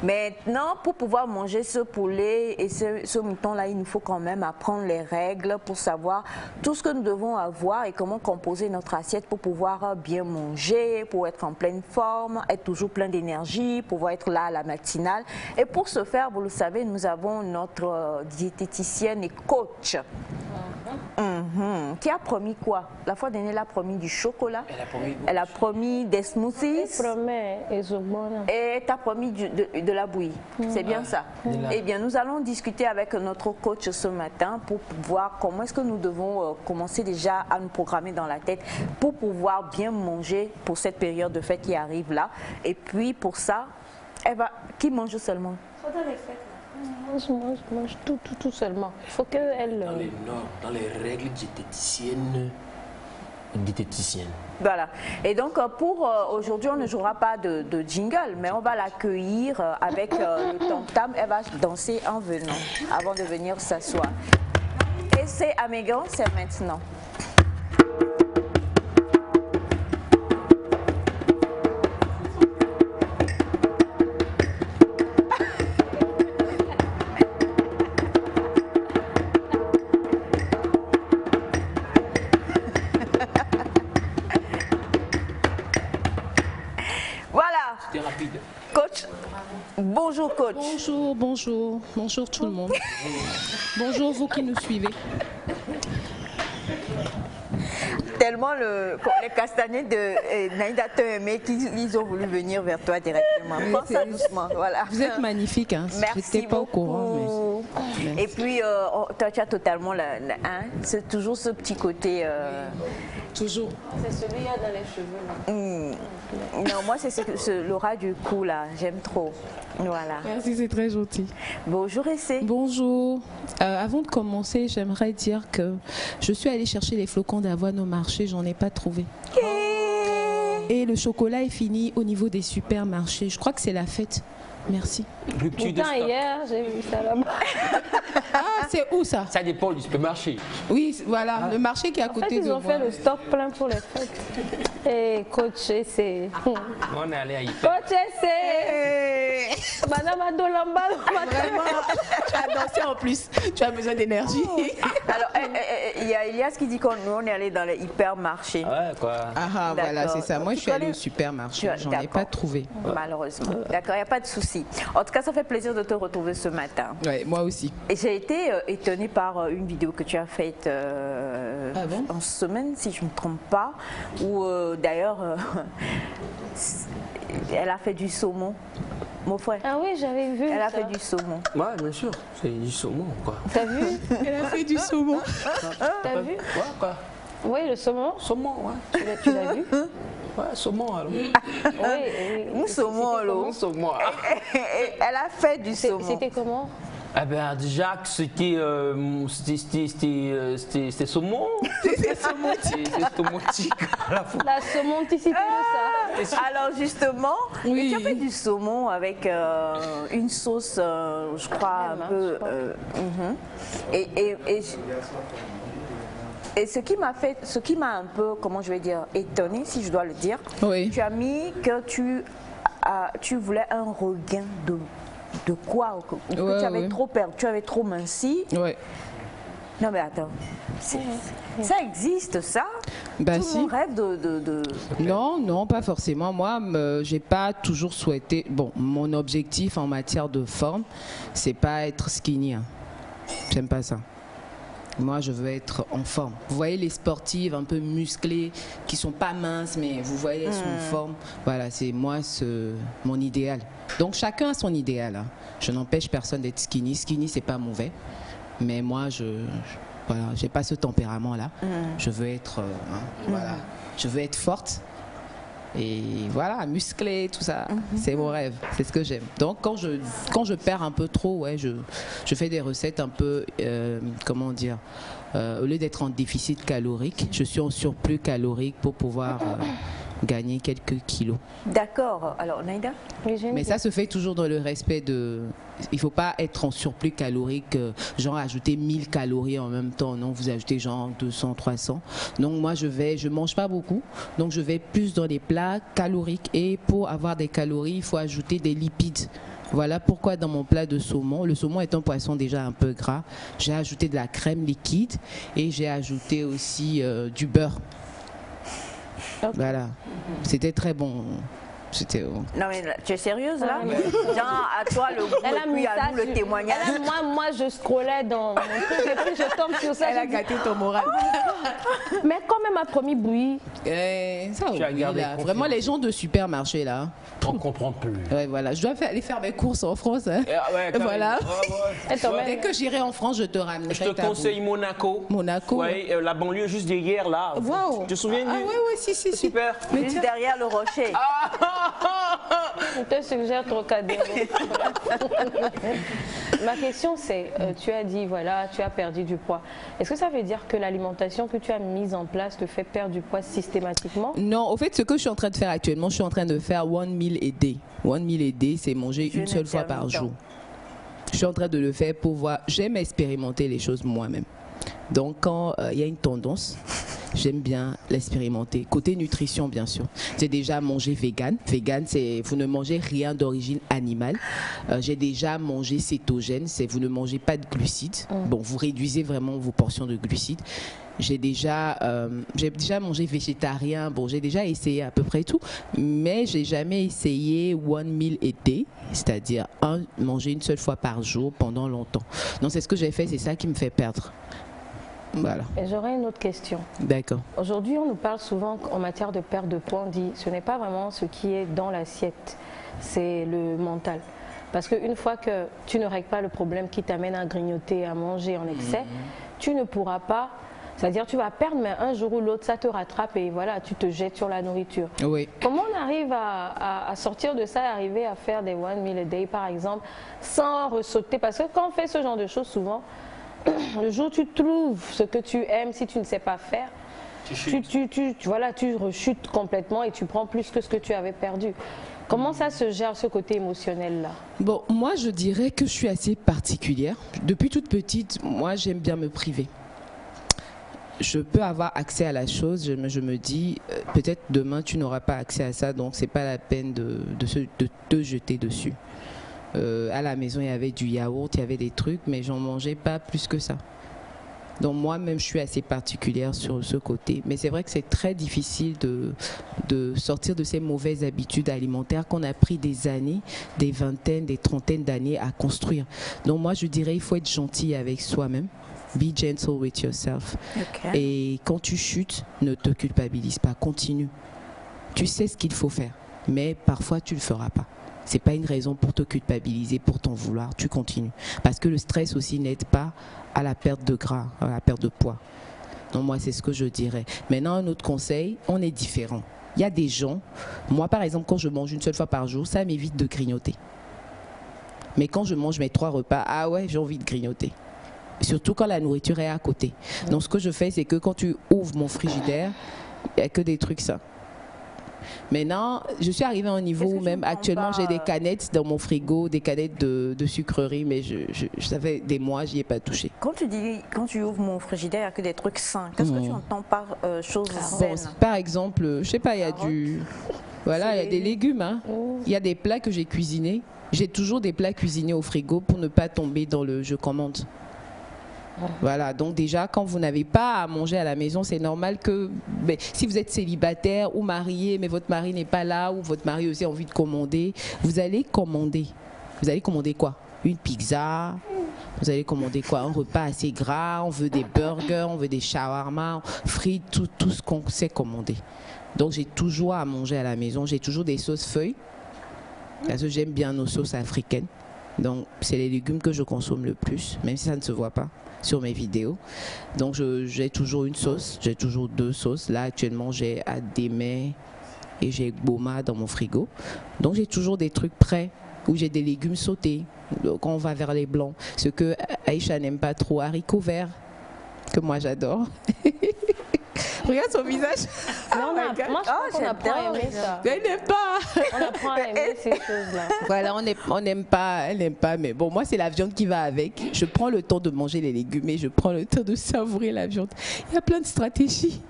Maintenant, pour pouvoir manger ce poulet et ce mouton-là, il nous faut quand même apprendre les règles pour savoir tout ce que nous devons avoir et comment composer notre assiette pour pouvoir bien manger, pour être en pleine forme, être toujours plein d'énergie, pouvoir être là à la matinale. Et pour ce faire, vous le savez, nous avons notre diététicienne et coach. Qui a promis quoi? La fois dernière, elle a promis du chocolat. Elle a promis des smoothies. Elle promet et tu as promis de la bouillie. C'est bien ça? Eh bien, nous allons discuter avec notre coach ce matin pour voir comment est-ce que nous devons commencer déjà à nous programmer dans la tête pour pouvoir bien manger pour cette période de fête qui arrive là. Et puis pour ça, qui mange seulement? Pendant les fêtes. Mange tout seulement. Il faut qu'elle... Dans les règles diététiciennes. Voilà. Et donc, pour aujourd'hui, on ne jouera pas de jingle, mais on va l'accueillir avec le tam-tam. Elle va danser en venant, avant de venir s'asseoir. Et c'est Amégan, c'est maintenant. Coach, bonjour coach. Bonjour tout le monde. Bonjour vous qui nous suivez. Tellement les castagnets de Naïda Toemé qu'ils ont voulu venir vers toi directement. Prends ça doucement, voilà. Vous êtes magnifique, hein. Merci pas beaucoup. Au courant. Mais... Et puis, toi, tu as totalement c'est toujours ce petit côté... Toujours. C'est celui-là dans les cheveux. Non, moi, c'est l'aura du cou, là. J'aime trop. Voilà. Merci, c'est très gentil. Bonjour, Essé. Bonjour. Avant de commencer, j'aimerais dire que je suis allée chercher les flocons d'avoine au marché, j'en ai pas trouvé. Et le chocolat est fini au niveau des supermarchés. Je crois que c'est la fête. Merci. Pourtant, hier, j'ai vu ça là-bas. Ah, c'est où ça? Ça dépend du supermarché. Oui, voilà, le marché qui est à côté de ils ont fait le stock plein pour les fêtes. Et coach, c'est... On est allé à Hyper. Coach, c'est... Madame Adolamba, vraiment, tu as dansé en plus. Tu as besoin d'énergie. Alors, il y a Elias qui dit qu'on est allé dans les hypermarchés. Ouais, quoi. Ah, voilà, c'est ça. Moi, je suis allée au supermarché. J'en ai pas trouvé. Malheureusement. D'accord, il n'y a pas de souci. En tout cas, ça fait plaisir de te retrouver ce matin. Oui, moi aussi. Et j'ai été étonnée par une vidéo que tu as faite en semaine, si je ne me trompe pas, où d'ailleurs, elle a fait du saumon. Mon frère. Ah oui, j'avais vu. Elle a fait du saumon. Ouais, bien sûr, c'est du saumon, quoi. T'as vu? Elle a fait du saumon. T'as vu? Ouais, quoi. Oui, le saumon. Saumon, ouais. Tu l'as vu? Ouais, saumon, alors. Oui. Un saumon, alors. Saumon. Elle a fait du saumon. C'était comment? Eh bien, déjà, c'était saumon. C'était saumontique. C'est saumontique à la fois. La saumonticité de ça. Alors, justement, oui. tu as fait du saumon avec une sauce, je crois, un peu... Et ce qui m'a un peu, comment je vais dire, étonnée, si je dois le dire, oui. Tu as mis que tu voulais un regain de quoi? Que ouais, tu avais trop perdu, tu avais trop minci. Ouais. Non mais attends, ça existe ça? Bah, tout le monde rêve de... Non, pas forcément. Moi, j'ai pas toujours souhaité... Bon, mon objectif en matière de forme, c'est pas être skinny. Hein. J'aime pas ça. Moi, je veux être en forme. Vous voyez les sportives un peu musclées, qui sont pas minces, mais vous voyez, elles sont en forme. Voilà, c'est moi mon idéal. Donc, chacun a son idéal. Hein. Je n'empêche personne d'être skinny. Skinny, c'est pas mauvais. Mais moi, voilà, j'ai pas ce tempérament-là. Je veux être, voilà, je veux être forte. Et voilà, musclé, tout ça, c'est mon rêve, c'est ce que j'aime. Donc quand je perds un peu trop, ouais, je fais des recettes un peu, comment dire, au lieu d'être en déficit calorique, je suis en surplus calorique pour pouvoir gagner quelques kilos. D'accord. Alors, Naïda? Mais ça se fait toujours dans le respect de... Il ne faut pas être en surplus calorique, genre ajouter 1000 calories en même temps. Non, vous ajoutez genre 200, 300. Donc moi, je mange pas beaucoup. Donc je vais plus dans les plats caloriques. Et pour avoir des calories, il faut ajouter des lipides. Voilà pourquoi dans mon plat de saumon, le saumon est un poisson déjà un peu gras, j'ai ajouté de la crème liquide et j'ai ajouté aussi du beurre. Okay. Voilà, c'était très bon. Non mais tu es sérieuse là? Genre à toi le goût et puis à nous le témoignage. Moi je scrollais dans mon truc et puis je tombe sur ça. Elle a gâté ton moral. Mais quand même a promis bruit. Ça oui, là. Vraiment les gens de supermarché là. On comprend plus. Ouais, voilà, je dois aller faire mes courses en France. Hein. Ouais, voilà. Dès que j'irai en France, je te ramènerai. Je te conseille Monaco. Monaco. Ouais, la banlieue juste derrière là. Wow. Tu te souviens? Ah ouais, si. Super. Juste derrière le rocher. Je te suggère Trocadéro. Ma question c'est, tu as dit voilà, tu as perdu du poids. Est-ce que ça veut dire que l'alimentation que tu as mise en place te fait perdre du poids systématiquement? Non, au fait, ce que je suis en train de faire actuellement, je suis en train de faire one meal a day. One meal a day, c'est manger une seule fois par jour. Je suis en train de le faire pour voir. J'aime expérimenter les choses moi-même. Donc quand il y a une tendance, j'aime bien l'expérimenter. Côté nutrition, bien sûr. J'ai déjà mangé vegan. Vegan, c'est vous ne mangez rien d'origine animale. J'ai déjà mangé cétogène, c'est vous ne mangez pas de glucides. Bon, vous réduisez vraiment vos portions de glucides. J'ai déjà mangé végétarien. Bon, j'ai déjà essayé à peu près tout, mais j'ai jamais essayé one meal a day, c'est-à-dire manger une seule fois par jour pendant longtemps. Donc c'est ce que j'ai fait, c'est ça qui me fait perdre. Voilà. Et j'aurais une autre question. D'accord. Aujourd'hui, on nous parle souvent en matière de perte de poids, on dit ce n'est pas vraiment ce qui est dans l'assiette, c'est le mental. Parce qu'une fois que tu ne règles pas le problème qui t'amène à grignoter, à manger en excès, tu ne pourras pas, c'est-à-dire tu vas perdre, mais un jour ou l'autre, ça te rattrape et voilà, tu te jettes sur la nourriture. Oui. Comment on arrive à sortir de ça, arriver à faire des one meal a day par exemple, sans ressauter? Parce que quand on fait ce genre de choses, souvent, le jour où tu trouves ce que tu aimes, si tu ne sais pas faire, tu rechutes complètement et tu prends plus que ce que tu avais perdu. Comment ça se gère, ce côté émotionnel-là? Bon, moi je dirais que je suis assez particulière. Depuis toute petite, moi j'aime bien me priver. Je peux avoir accès à la chose, je me dis, peut-être demain tu n'auras pas accès à ça, donc c'est pas la peine de te jeter dessus. À la maison, il y avait du yaourt, il y avait des trucs, mais j'en mangeais pas plus que ça. Donc moi-même, je suis assez particulière sur ce côté. Mais c'est vrai que c'est très difficile de sortir de ces mauvaises habitudes alimentaires qu'on a pris des années, des vingtaines, des trentaines d'années à construire. Donc moi, je dirais, il faut être gentil avec soi-même. Be gentle with yourself. Okay. Et quand tu chutes, ne te culpabilise pas, continue. Tu sais ce qu'il faut faire, mais parfois tu ne le feras pas. C'est pas une raison pour te culpabiliser, pour t'en vouloir, tu continues. Parce que le stress aussi n'aide pas à la perte de gras, à la perte de poids. Donc moi, c'est ce que je dirais. Maintenant, un autre conseil, on est différent. Il y a des gens, moi par exemple, quand je mange une seule fois par jour, ça m'évite de grignoter. Mais quand je mange mes 3 repas, ah ouais, j'ai envie de grignoter. Surtout quand la nourriture est à côté. Donc ce que je fais, c'est que quand tu ouvres mon frigidaire, il n'y a que des trucs sains. Maintenant, je suis arrivée à un niveau où même actuellement j'ai des canettes dans mon frigo, des canettes de sucreries, mais ça fait des mois, j'y ai pas touché. Quand tu dis, quand tu ouvres mon frigidaire, il n'y a que des trucs sains, qu'est-ce que tu entends par choses saines? Par exemple, je sais pas, il y a voilà, il y a des légumes, hein. Il y a des plats que j'ai cuisinés. J'ai toujours des plats cuisinés au frigo pour ne pas tomber dans le je commande. Voilà, donc déjà quand vous n'avez pas à manger à la maison, c'est normal que si vous êtes célibataire ou marié, mais votre mari n'est pas là, ou votre mari aussi a envie de commander, vous allez commander. Vous allez commander quoi? Une pizza, vous allez commander quoi? Un repas assez gras, on veut des burgers, on veut des shawarma, frites, tout ce qu'on sait commander. Donc j'ai toujours à manger à la maison, j'ai toujours des sauces feuilles, parce que j'aime bien nos sauces africaines. Donc c'est les légumes que je consomme le plus, même si ça ne se voit pas sur mes vidéos. Donc j'ai toujours une sauce, j'ai toujours 2 sauces. Là actuellement j'ai Adémé et j'ai Boma dans mon frigo. Donc j'ai toujours des trucs prêts où j'ai des légumes sautés. Quand on va vers les blancs, ce que Aïcha n'aime pas trop, haricots verts, que moi j'adore. Regarde son visage. Mais moi, je pense qu'on apprend à aimer ça. Elle n'aime pas. On apprend à aimer ces choses-là. Voilà, on n'aime pas, elle n'aime pas. Mais bon, moi, c'est la viande qui va avec. Je prends le temps de manger les légumes et je prends le temps de savourer la viande. Il y a plein de stratégies.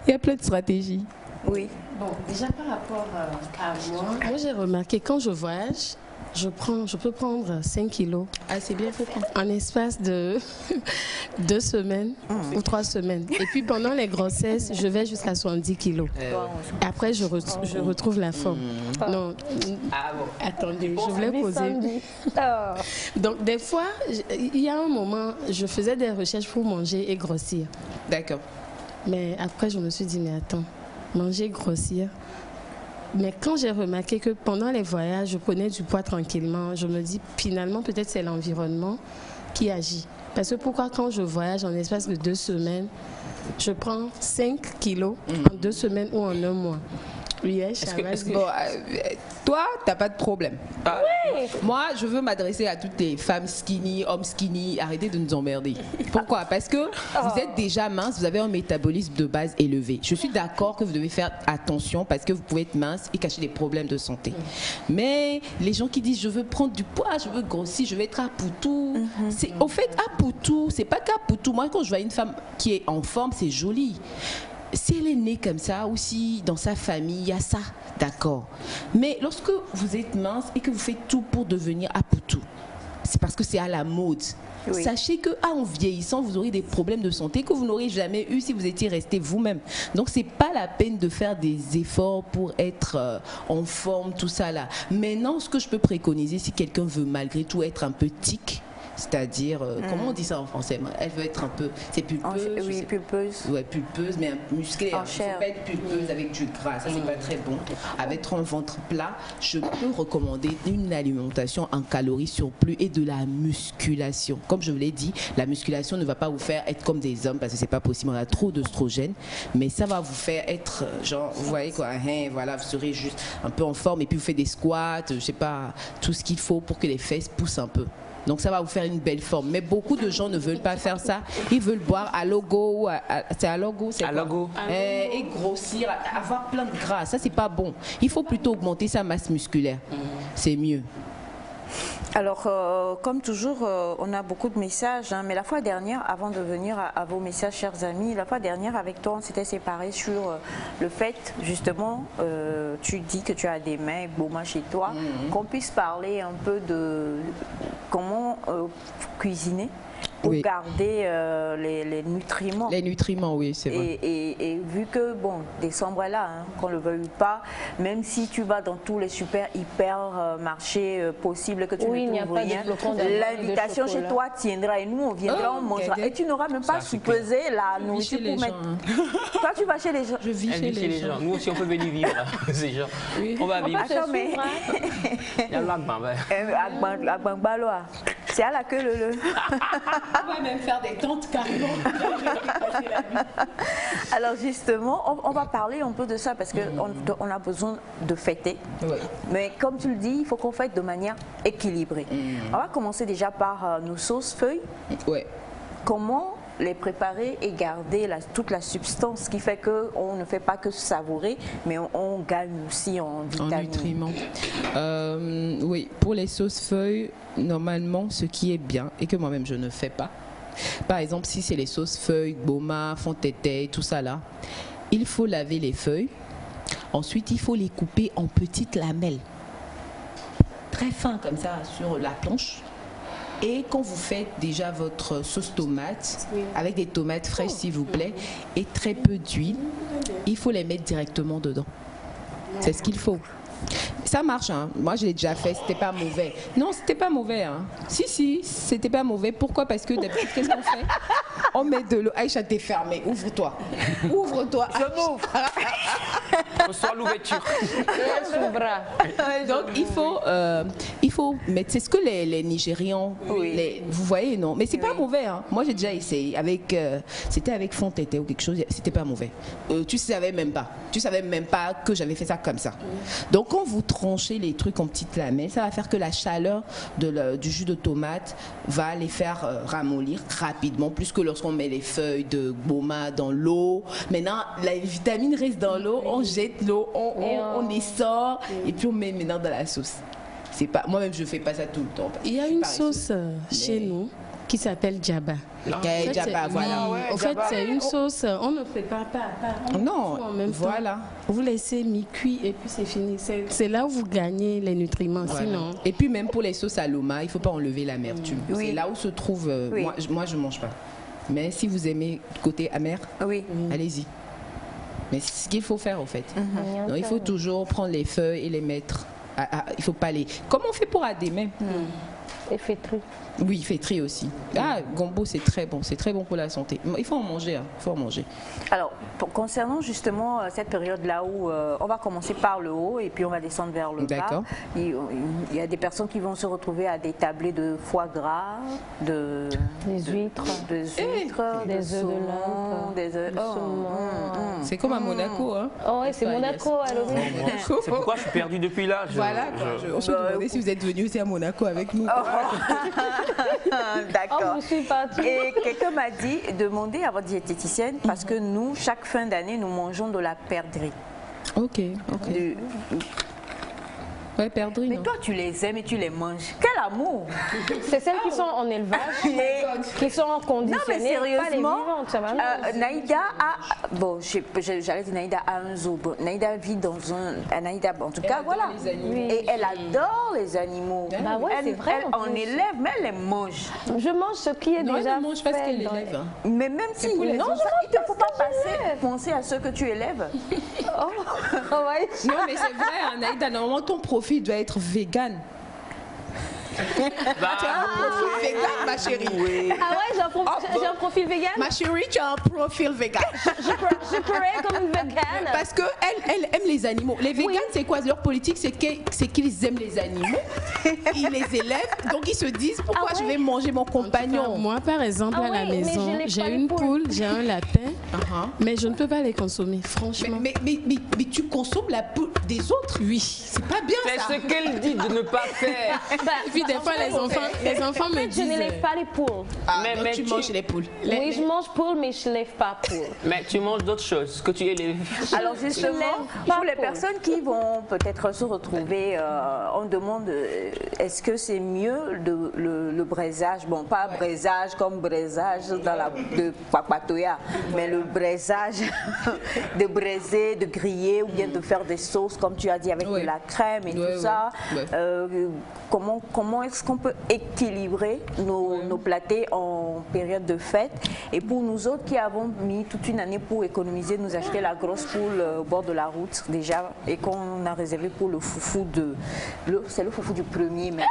Il y a plein de stratégies. Oui. Bon, déjà par rapport à moi, j'ai remarqué quand je voyage, je peux prendre 5 kilos. Ah, c'est bien fait. En espace de 2 semaines ou 3 semaines. Et puis pendant les grossesses, je vais jusqu'à 70 kilos. Et après, je retrouve la forme. Non, attendez, je voulais poser. Donc des fois, il y a un moment, je faisais des recherches pour manger et grossir. D'accord. Mais après, je me suis dit, mais attends, manger, grossir. Mais quand j'ai remarqué que pendant les voyages, je prenais du poids tranquillement, je me dis, finalement, peut-être c'est l'environnement qui agit. Parce que pourquoi quand je voyage en espace de 2 semaines, je prends 5 kilos en 2 semaines ou en 1 mois? Oui, toi, t'as pas de problème. Oui. Moi, je veux m'adresser à toutes les femmes skinny, hommes skinny. Arrêtez de nous emmerder. Pourquoi? Parce que vous êtes déjà mince, vous avez un métabolisme de base élevé. Je suis d'accord que vous devez faire attention parce que vous pouvez être mince et cacher des problèmes de santé. Mais les gens qui disent je veux prendre du poids, je veux grossir, je veux être à Poutou. Au fait, à Poutou, c'est pas qu'à Poutou. Moi, quand je vois une femme qui est en forme, c'est joli. Si elle est née comme ça, ou si dans sa famille, il y a ça, d'accord. Mais lorsque vous êtes mince et que vous faites tout pour devenir apoutou, c'est parce que c'est à la mode. Oui. Sachez qu'en vieillissant, vous aurez des problèmes de santé que vous n'aurez jamais eu si vous étiez resté vous-même. Donc, ce n'est pas la peine de faire des efforts pour être en forme, tout ça là. Maintenant, ce que je peux préconiser, si quelqu'un veut malgré tout être un peu tic, c'est-à-dire, comment on dit ça en français? Elle veut être un peu, c'est pulpeuse. Oui, pulpeuse. Ouais, pulpeuse, mais musclée. Il ne faut pas être pulpeuse avec du gras, ça c'est pas très bon. Avec un ventre plat, je peux recommander une alimentation en calories surplus et de la musculation. Comme je vous l'ai dit, la musculation ne va pas vous faire être comme des hommes parce que c'est pas possible, on a trop d'œstrogènes, mais ça va vous faire être, genre, vous voyez quoi, hein, voilà, vous serez juste un peu en forme et puis vous faites des squats, je sais pas, tout ce qu'il faut pour que les fesses poussent un peu. Donc ça va vous faire une belle forme. Mais beaucoup de gens ne veulent pas faire ça. Ils veulent boire à logo, c'est à logo, c'est à logo. Et grossir, avoir plein de gras. Ça, c'est pas bon. Il faut plutôt augmenter sa masse musculaire. C'est mieux. Alors, comme toujours, on a beaucoup de messages, hein, mais la fois dernière, avant de venir à vos messages, chers amis, la fois dernière, avec toi, on s'était séparés sur le fait, justement, tu dis que tu as des mains Boma chez toi, qu'on puisse parler un peu de comment cuisiner pour garder les nutriments. Les nutriments, oui, c'est vrai. Et vu que, bon, décembre est là, hein, qu'on ne le veuille pas, même si tu vas dans tous les super hyper marchés possibles que tu ne trouves rien, l'invitation chez toi tiendra et nous on viendra, on mangera. Et tu n'auras même pas sous-pesé la nourriture pour mettre. Toi, tu vas chez les gens. Je vis chez les gens. Nous aussi, on peut venir vivre. Ces gens. On va vivre. Attends, mais... Il y a l'Agbangba, c'est à la queue le. On va même faire des tentes carrément. Alors justement, on va parler un peu de ça parce qu'on a besoin de fêter. Oui. Mais comme tu le dis, il faut qu'on fête de manière équilibrée. On va commencer déjà par nos sauces feuilles. Oui. Comment les préparer et garder toute la substance qui fait qu'on ne fait pas que savourer, mais on gagne aussi en vitamines. En nutriments. Oui, pour les sauces feuilles, normalement, ce qui est bien et que moi-même je ne fais pas, par exemple, si c'est les sauces feuilles, Boma, Fontété, tout ça là, il faut laver les feuilles. Ensuite, il faut les couper en petites lamelles, très fins comme ça sur la planche. Et quand vous faites déjà votre sauce tomate, avec des tomates fraîches s'il vous plaît, et très peu d'huile, il faut les mettre directement dedans. C'est ce qu'il faut. Ça marche, hein. Moi je l'ai déjà fait, c'était pas mauvais. Non, c'était pas mauvais, hein. Si, c'était pas mauvais. Pourquoi? Parce que d'habitude, qu'est-ce qu'on fait? On met de l'eau. Aïcha, t'es fermée, ouvre-toi. Ouvre-toi. Je m'ouvre. Reçois l'ouverture. Donc il faut mettre, c'est ce que les Nigérians, vous voyez, non? Mais c'est pas mauvais, hein. Moi j'ai déjà essayé, c'était avec Fontété ou quelque chose, c'était pas mauvais. Tu savais même pas que j'avais fait ça comme ça. Donc quand vous tranchez les trucs en petites lamelles, ça va faire que la chaleur du jus de tomate va les faire ramollir rapidement, plus que lorsque lorsqu'on met les feuilles de goma dans l'eau, maintenant la vitamine reste dans l'eau, on jette l'eau, on les sort et puis on met maintenant dans la sauce. C'est pas, moi-même je fais pas ça tout le temps. Il y a une sauce chez nous qui s'appelle djaba. En fait, c'est une sauce, on ne fait pas. Non, voilà. Vous laissez mi-cuit et puis c'est fini. C'est là où vous gagnez les nutriments. Voilà. Sinon. Et puis même pour les sauces à l'oma, il ne faut pas enlever l'amertume. Oui. C'est là où se trouve. Moi, je ne mange pas. Mais si vous aimez le côté amer, allez-y. Mais c'est ce qu'il faut faire en fait. Donc, il faut toujours prendre les feuilles et les mettre. Il faut pas les. Comme on fait pour Adémé. Et fétri. Oui, fétri aussi. Ah, gombo, c'est très bon pour la santé. Il faut en manger, il faut en manger. Alors, concernant justement cette période-là où on va commencer par le haut et puis on va descendre vers le bas. Il y a des personnes qui vont se retrouver à des tablés de foie gras, des huîtres, des œufs de lampe, des œufs. C'est comme à Monaco, hein. Oh, c'est Monaco, alors. C'est pourquoi je suis perdu depuis là. Voilà, on se demandait si vous êtes venu aussi à Monaco avec nous. D'accord. Et quelqu'un m'a dit, demandez à votre diététicienne parce que nous, chaque fin d'année, nous mangeons de la perdrix. Ok. Ouais, perdrix. Mais toi, tu les aimes et tu les manges. Quel amour! C'est celles qui sont en élevage, qui sont conditionnées. Non, mais sérieusement, pas les Naïda a... Bon, j'allais dire Naïda a un zoo. Bon, Naïda vit dans un... Naïda, en tout cas, voilà. Et elle adore les animaux. Bah ouais, c'est vrai. Elle en élève, mais elle les mange. Je mange ce qui est déjà elle mange pas ce qu'elle élève. Mais même si... Non, il ne faut pas penser à ceux que tu élèves. Non, mais c'est vrai, Naïda, normalement, ton profil doit être vegan. Tu as un profil vegan, ma chérie. Oui. Ah ouais, j'ai un profil vegan. Ma chérie, tu as un profil vegan. Je pourrais comme une vegan. Parce qu'elle aime les animaux. Les vegans, c'est quoi? Leur politique, c'est qu'ils aiment les animaux. Ils les élèvent. Donc, ils se disent, pourquoi je vais manger mon compagnon? Moi, par exemple, à la maison, j'ai une poule, j'ai un lapin, mais je ne peux pas les consommer, franchement. Mais tu consommes la poule des autres? Oui. C'est pas bien ça. C'est ce qu'elle dit de ne pas faire. Puis des fois, les enfants me disent... Je ne lève pas les poules. Mais tu manges les poules. Oui, je mange poules, mais je ne lève pas poules. Mais tu manges d'autres choses que tu élèves. Alors justement, pour les personnes qui vont peut-être se retrouver, on demande est-ce que c'est mieux le braisage, bon pas braisage comme braisage de Papatoya, mais le braisage de braiser, de griller ou bien de faire des sauces comme tu as dit avec de la crème et tout ça. Comment est-ce qu'on peut équilibrer nos platés en période de fête? Et pour nous autres qui avons mis toute une année pour économiser, nous acheter la grosse poule au bord de la route déjà et qu'on a réservé pour le foufou c'est le foufou du premier mais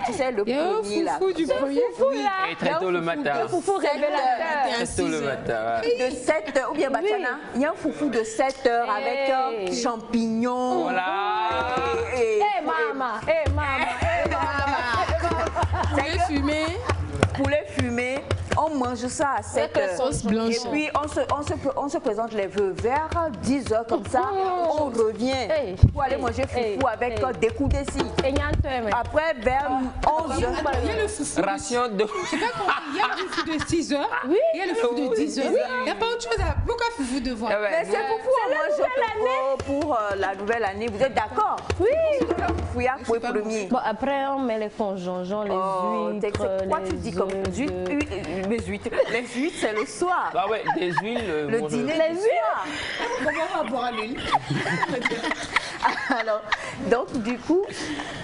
tu sais le premier là. Le foufou du premier. Et très tôt le matin. Le foufou révélateur. Très tôt le matin. De 7 heures ou bien Batiana, il y a un foufou de 7 heures avec champignons. Voilà. Maman. Poulet fumé, on mange ça à 7 heures. Sauce blanche. Et puis on se présente les vœux vers 10 heures comme ça, on revient pour aller manger foufou avec des coups d'ici. Après vers 11 heures. Il y a le foufou. Ration de... Il y a le foufou de 6 heures, il y a le foufou de 10 heures. Il n'y a pas autre chose à... Pourquoi foufou de voir? Mais c'est foufou, moi je pour la nouvelle année. Vous êtes d'accord? Oui. Foufouya pour le premier. Bon, après on met les conjonjons, les huîtres. Quoi tu dis comme huîtres? Les huîtres, c'est le soir. Ah ouais, des huiles. Le dîner, les huîtres. Comment on va boire l'huile? Alors, donc du coup,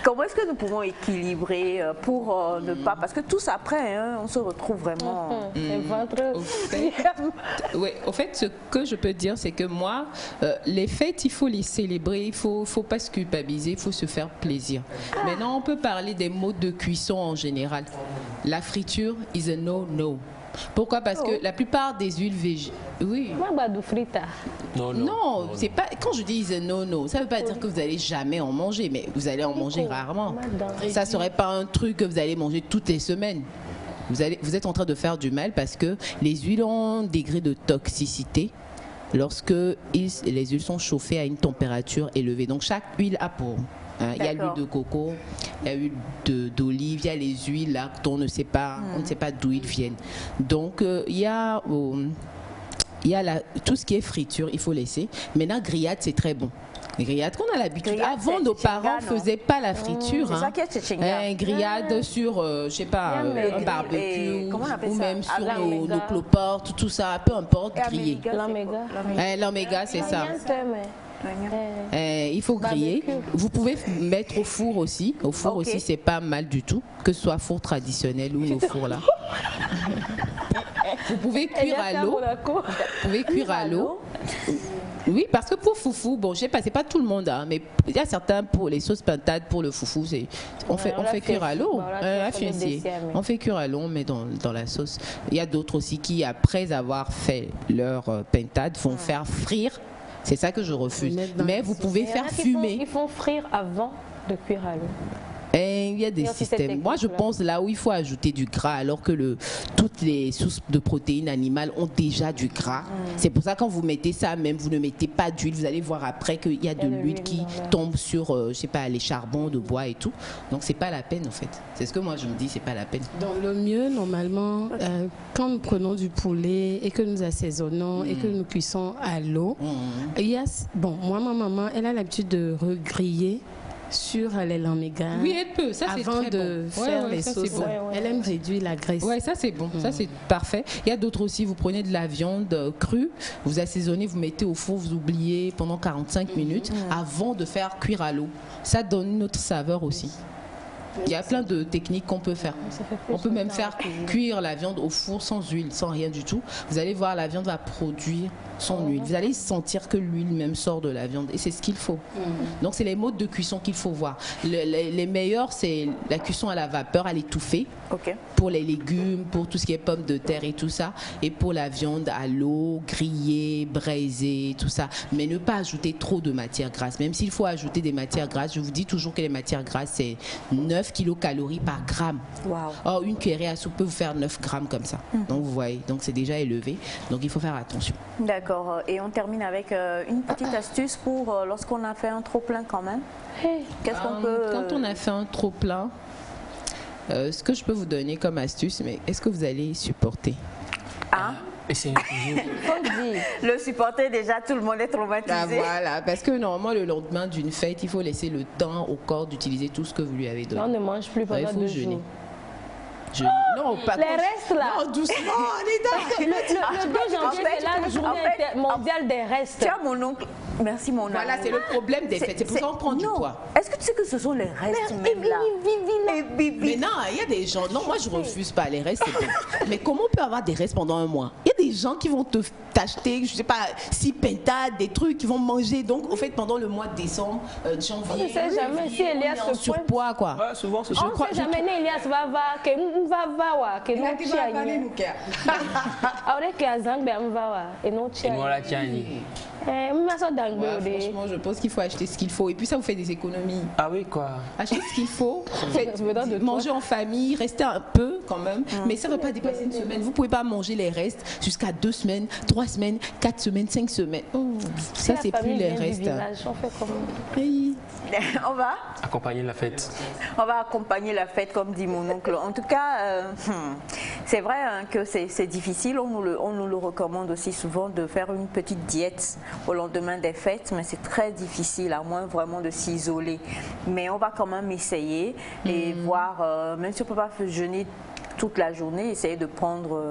comment est-ce que nous pouvons équilibrer pour ne pas... Parce que tous après, on se retrouve vraiment... Oui, au fait, ce que je peux dire, c'est que moi, les fêtes, il faut les célébrer, il faut pas se culpabiliser, il faut se faire plaisir. Maintenant, on peut parler des modes de cuisson en général. La friture is a no-no. Pourquoi? Parce que la plupart des huiles végétales... Oui. Non, c'est pas... Quand je dis no, ça veut pas dire que vous allez jamais en manger, mais vous allez en manger rarement. Ça serait pas un truc que vous allez manger toutes les semaines. Vous êtes en train de faire du mal parce que les huiles ont un degré de toxicité lorsque les huiles sont chauffées à une température élevée. Donc chaque huile a Il y a l'huile de coco, il y a l'huile d'olive, il y a les huiles là dont on ne sait pas d'où ils viennent. Donc il y a tout ce qui est friture, il faut laisser. Maintenant, grillade, c'est très bon. Les grillades qu'on a l'habitude. Avant, nos parents ne faisaient pas la friture. C'est ça qui est tchétchenga. Grillade sur, je sais pas, un barbecue ou même sur nos cloportes, tout ça, peu importe, grillé. L'oméga, c'est ça. Il faut griller. Vous pouvez mettre au four aussi. Au four aussi, c'est pas mal du tout, que ce soit four traditionnel ou nos fours là. Vous pouvez cuire à l'eau. Vous pouvez cuire à l'eau. Oui, parce que pour foufou, bon, je sais pas, c'est pas tout le monde, hein, mais il y a certains pour les sauces pintades, pour le foufou, on fait cuire à l'eau. On fait cuire à l'eau, on met dans la sauce. Il y a d'autres aussi qui, après avoir fait leur pintade, vont faire frire. C'est ça que je refuse. Mais vous pouvez faire fumer. Ils font frire avant de cuire à l'eau. Il y a des systèmes. Moi, je pense là où il faut ajouter du gras, alors que toutes les sources de protéines animales ont déjà du gras. C'est pour ça que quand vous mettez ça, même vous ne mettez pas d'huile, vous allez voir après qu'il y a de l'huile qui tombe sur, je sais pas, les charbons de bois et tout. Donc c'est pas la peine en fait. C'est ce que moi je me dis, c'est pas la peine. Donc le mieux normalement, quand nous prenons du poulet et que nous assaisonnons et que nous cuisons à l'eau, il y a, bon, moi ma maman, elle a l'habitude de regriller sur les l'oméga. Oui, elle peut. Ça, c'est avant très de bon. faire les sauces. Bon. Elle aime réduire la graisse. Oui, ça c'est bon. Ça c'est parfait. Il y a d'autres aussi. Vous prenez de la viande crue, vous assaisonnez, vous mettez au four, vous oubliez pendant 45 minutes avant de faire cuire à l'eau. Ça donne une autre saveur aussi. Il y a plein de techniques qu'on peut faire. On peut même faire cuire la viande au four sans huile, sans rien du tout. Vous allez voir, la viande va produire son huile. Vous allez sentir que l'huile même sort de la viande et c'est ce qu'il faut. Donc c'est les modes de cuisson qu'il faut voir. Les meilleurs, c'est la cuisson à la vapeur, à l'étouffée. Pour les légumes, pour tout ce qui est pommes de terre et tout ça. Et pour la viande à l'eau, grillée, braisée, tout ça. Mais ne pas ajouter trop de matières grasses. Même s'il faut ajouter des matières grasses, je vous dis toujours que les matières grasses, c'est 9 kilocalories par gramme. Or, une cuillerée à soupe peut vous faire 9 grammes comme ça. Donc vous voyez, donc c'est déjà élevé. Donc il faut faire attention. D'accord. Et on termine avec une petite astuce pour lorsqu'on a fait un trop plein quand même. Qu'est-ce qu'on peut... Quand on a fait un trop plein, ce que je peux vous donner comme astuce, mais est-ce que vous allez supporter? Le supporter, déjà, tout le monde est traumatisé. Voilà, parce que normalement, le lendemain d'une fête, il faut laisser le temps au corps d'utiliser tout ce que vous lui avez donné. On ne mange plus pendant 2 jours. Non, pas les restes là. Non, doucement, on est Le 2 janvier, c'est la journée mondiale des restes. Tiens, mon oncle. Merci, mon oncle. Voilà, c'est le problème des fêtes. C'est pour ça qu'on prend du poids. Est-ce que tu sais que ce sont les restes même là? Mais non, il y a des gens. Non, moi, je refuse pas les restes. Mais comment on peut avoir des restes pendant un mois? Il y a des gens qui vont t'acheter, je sais pas, 6 pintades, des trucs qu'ils vont manger. Donc, au fait, pendant le mois de décembre, janvier. On ne sait jamais si Elias se surpoids, quoi. Ouais, souvent, c'est on ne sait jamais si Elias va que nous franchement, je pense qu'il faut acheter ce qu'il faut et puis ça vous fait des économies. Ah oui, quoi. Achetez ce qu'il faut, manger en famille, rester un peu quand même, mais ça ne va pas dépasser une semaine. Vous ne pouvez pas manger les restes jusqu'à 2 semaines, 3 semaines, 4 semaines, 5 semaines. Ça, c'est plus les restes. On fait comment? Oui. On va accompagner la fête. On va accompagner la fête, comme dit mon oncle. En tout cas, c'est vrai que c'est difficile. On nous le recommande aussi souvent de faire une petite diète au lendemain des fêtes, mais c'est très difficile, à moins vraiment de s'isoler. Mais on va quand même essayer et voir, même si on ne peut pas jeûner toute la journée, essayer de prendre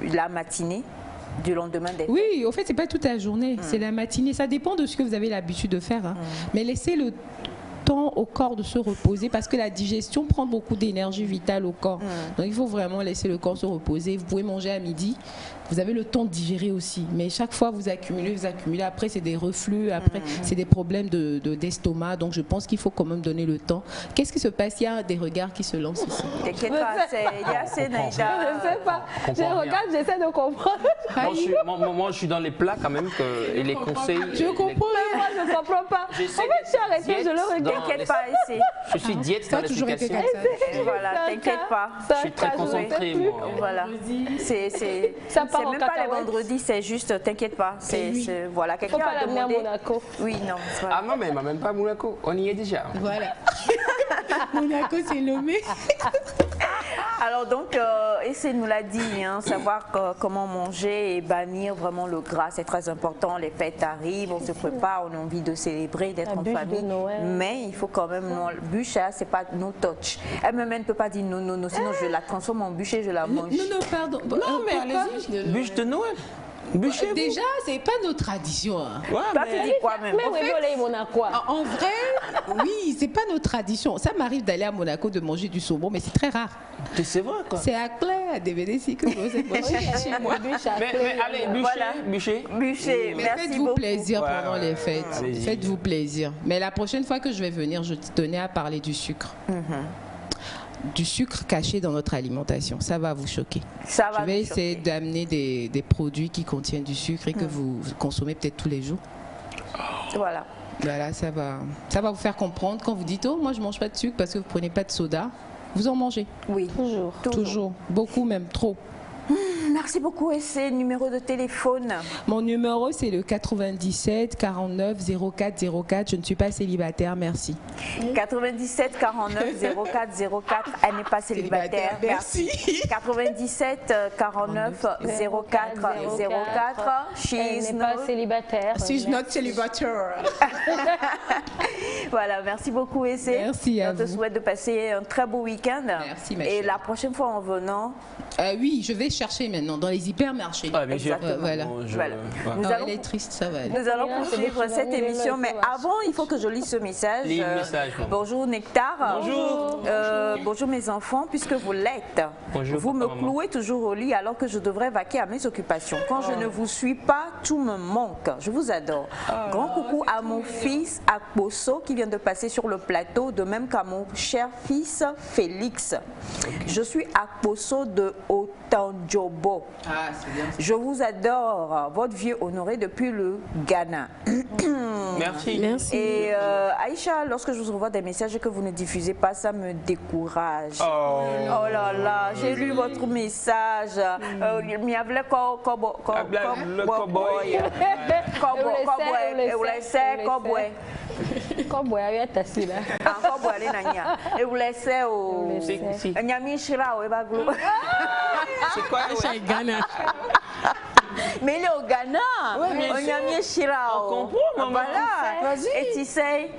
la matinée du lendemain des fêtes. Oui, au fait, c'est pas toute la journée, c'est la matinée. Ça dépend de ce que vous avez l'habitude de faire. Hein. Mais laissez le temps au corps de se reposer parce que la digestion prend beaucoup d'énergie vitale au corps. Donc il faut vraiment laisser le corps se reposer. Vous pouvez manger à midi. Vous avez le temps de digérer aussi. Mais chaque fois, vous accumulez. Après, c'est des reflux. Après, c'est des problèmes d'estomac. Donc, je pense qu'il faut quand même donner le temps. Qu'est-ce qui se passe? Il y a des regards qui se lancent ici. T'inquiète pas, il y a assez Naïda. Je ne sais pas. Je regarde, j'essaie de comprendre. Moi, je suis dans les plats quand même et les conseils. Je comprends. Mais moi, je ne comprends pas. En fait, je suis arrêtée, je le regarde. T'inquiète pas, ici. Je suis diète dans l'explication. Voilà, t'inquiète pas. Je suis très concentrée, moi. Voilà. C'est même pas les vendredis, c'est juste, t'inquiète pas. Voilà, quelqu'un a demandé. Monaco. Oui, non. Ah non, mais il m'a même pas Monaco. On y est déjà. Voilà. Monaco, c'est nommé. Alors donc, Essé nous l'a dit, hein, savoir comment manger et bannir vraiment le gras, c'est très important. Les fêtes arrivent, on se prépare, on a envie de célébrer, d'être en famille. Mais il faut quand même, bûche, c'est pas no touch. Elle-même ne peut pas dire non, non, non, sinon je la transforme en bûche et je la mange. Non, non, pardon. Non, mais allez-y, bûche de Noël. Déjà, c'est pas nos traditions. Hein. Ouais, toi, tu dis quoi même? En vrai, oui, c'est pas nos traditions. Ça m'arrive d'aller à Monaco de manger du saumon, mais c'est très rare. C'est vrai quoi. C'est à Claire, à DVD, si que vous êtes chez moi. Mais allez, bûcher. Bûcher, mais merci faites-vous beaucoup. plaisir pendant les fêtes. Faites-vous plaisir. Mais la prochaine fois que je vais venir, je tenais à parler du sucre. Du sucre caché dans notre alimentation. Ça va vous choquer. Je vais essayer d'amener des produits qui contiennent du sucre et que vous consommez peut-être tous les jours. Voilà. Voilà, ça va vous faire comprendre quand vous dites « Oh, moi je mange pas de sucre parce que vous prenez pas de soda ». Vous en mangez? Oui. Toujours. Beaucoup même, trop. Merci beaucoup. Et c'est numéro de téléphone? Mon numéro, c'est le 97 49 04 04. Je ne suis pas célibataire, merci. 97 49 04 04. Elle n'est pas célibataire. Merci. 97 49 04 04. Elle n'est pas célibataire. She's not célibataire. Voilà, merci beaucoup, Essé. Merci à vous. Je te souhaite de passer un très beau week-end. Merci, ma Et chérie. la prochaine fois en venant... Oui, je vais chercher maintenant dans les hypermarchés. Ah, bien sûr. Voilà. Nous elle est triste, ça va aller. Nous allons poursuivre cette émission, mais avant, il faut que je lise ce message. Lis le message. Bonjour Nectar. Bonjour. Bonjour mes enfants, puisque vous l'êtes. Bonjour, Vous me papa, maman. clouez toujours au lit alors que je devrais vaquer à mes occupations. Quand je ne vous suis pas, tout me manque. Je vous adore. Grand coucou à mon fils Akboso qui vient de passer sur le plateau, de même qu'à mon cher fils Félix. Je suis Akboso de Otanjobo. Ah, c'est bien. Je vous adore, votre vieux honoré depuis le Ghana. Merci. Et Aïcha, lorsque je vous envoie des messages que vous ne diffusez pas, ça me décourage. Oh là là, j'ai lu votre message. C'est quoi Ghana? Mais il est au Ghana. Ouais, bien sûr. On comprend, maman. Voilà. Et tu sais,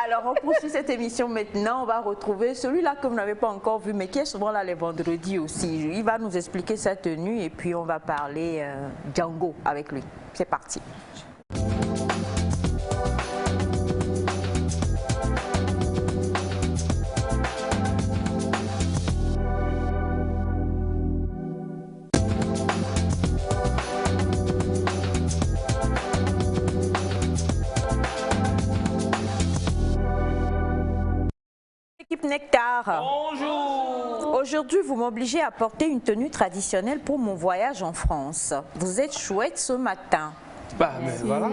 alors on poursuit cette émission maintenant. On va retrouver celui-là que vous n'avez pas encore vu, mais qui est souvent là les vendredis aussi. Il va nous expliquer sa tenue et puis on va parler Django avec lui. C'est parti. Nectar. Bonjour. Aujourd'hui, vous m'obligez à porter une tenue traditionnelle pour mon voyage en France. Vous êtes chouette ce matin. Bah, mais voilà.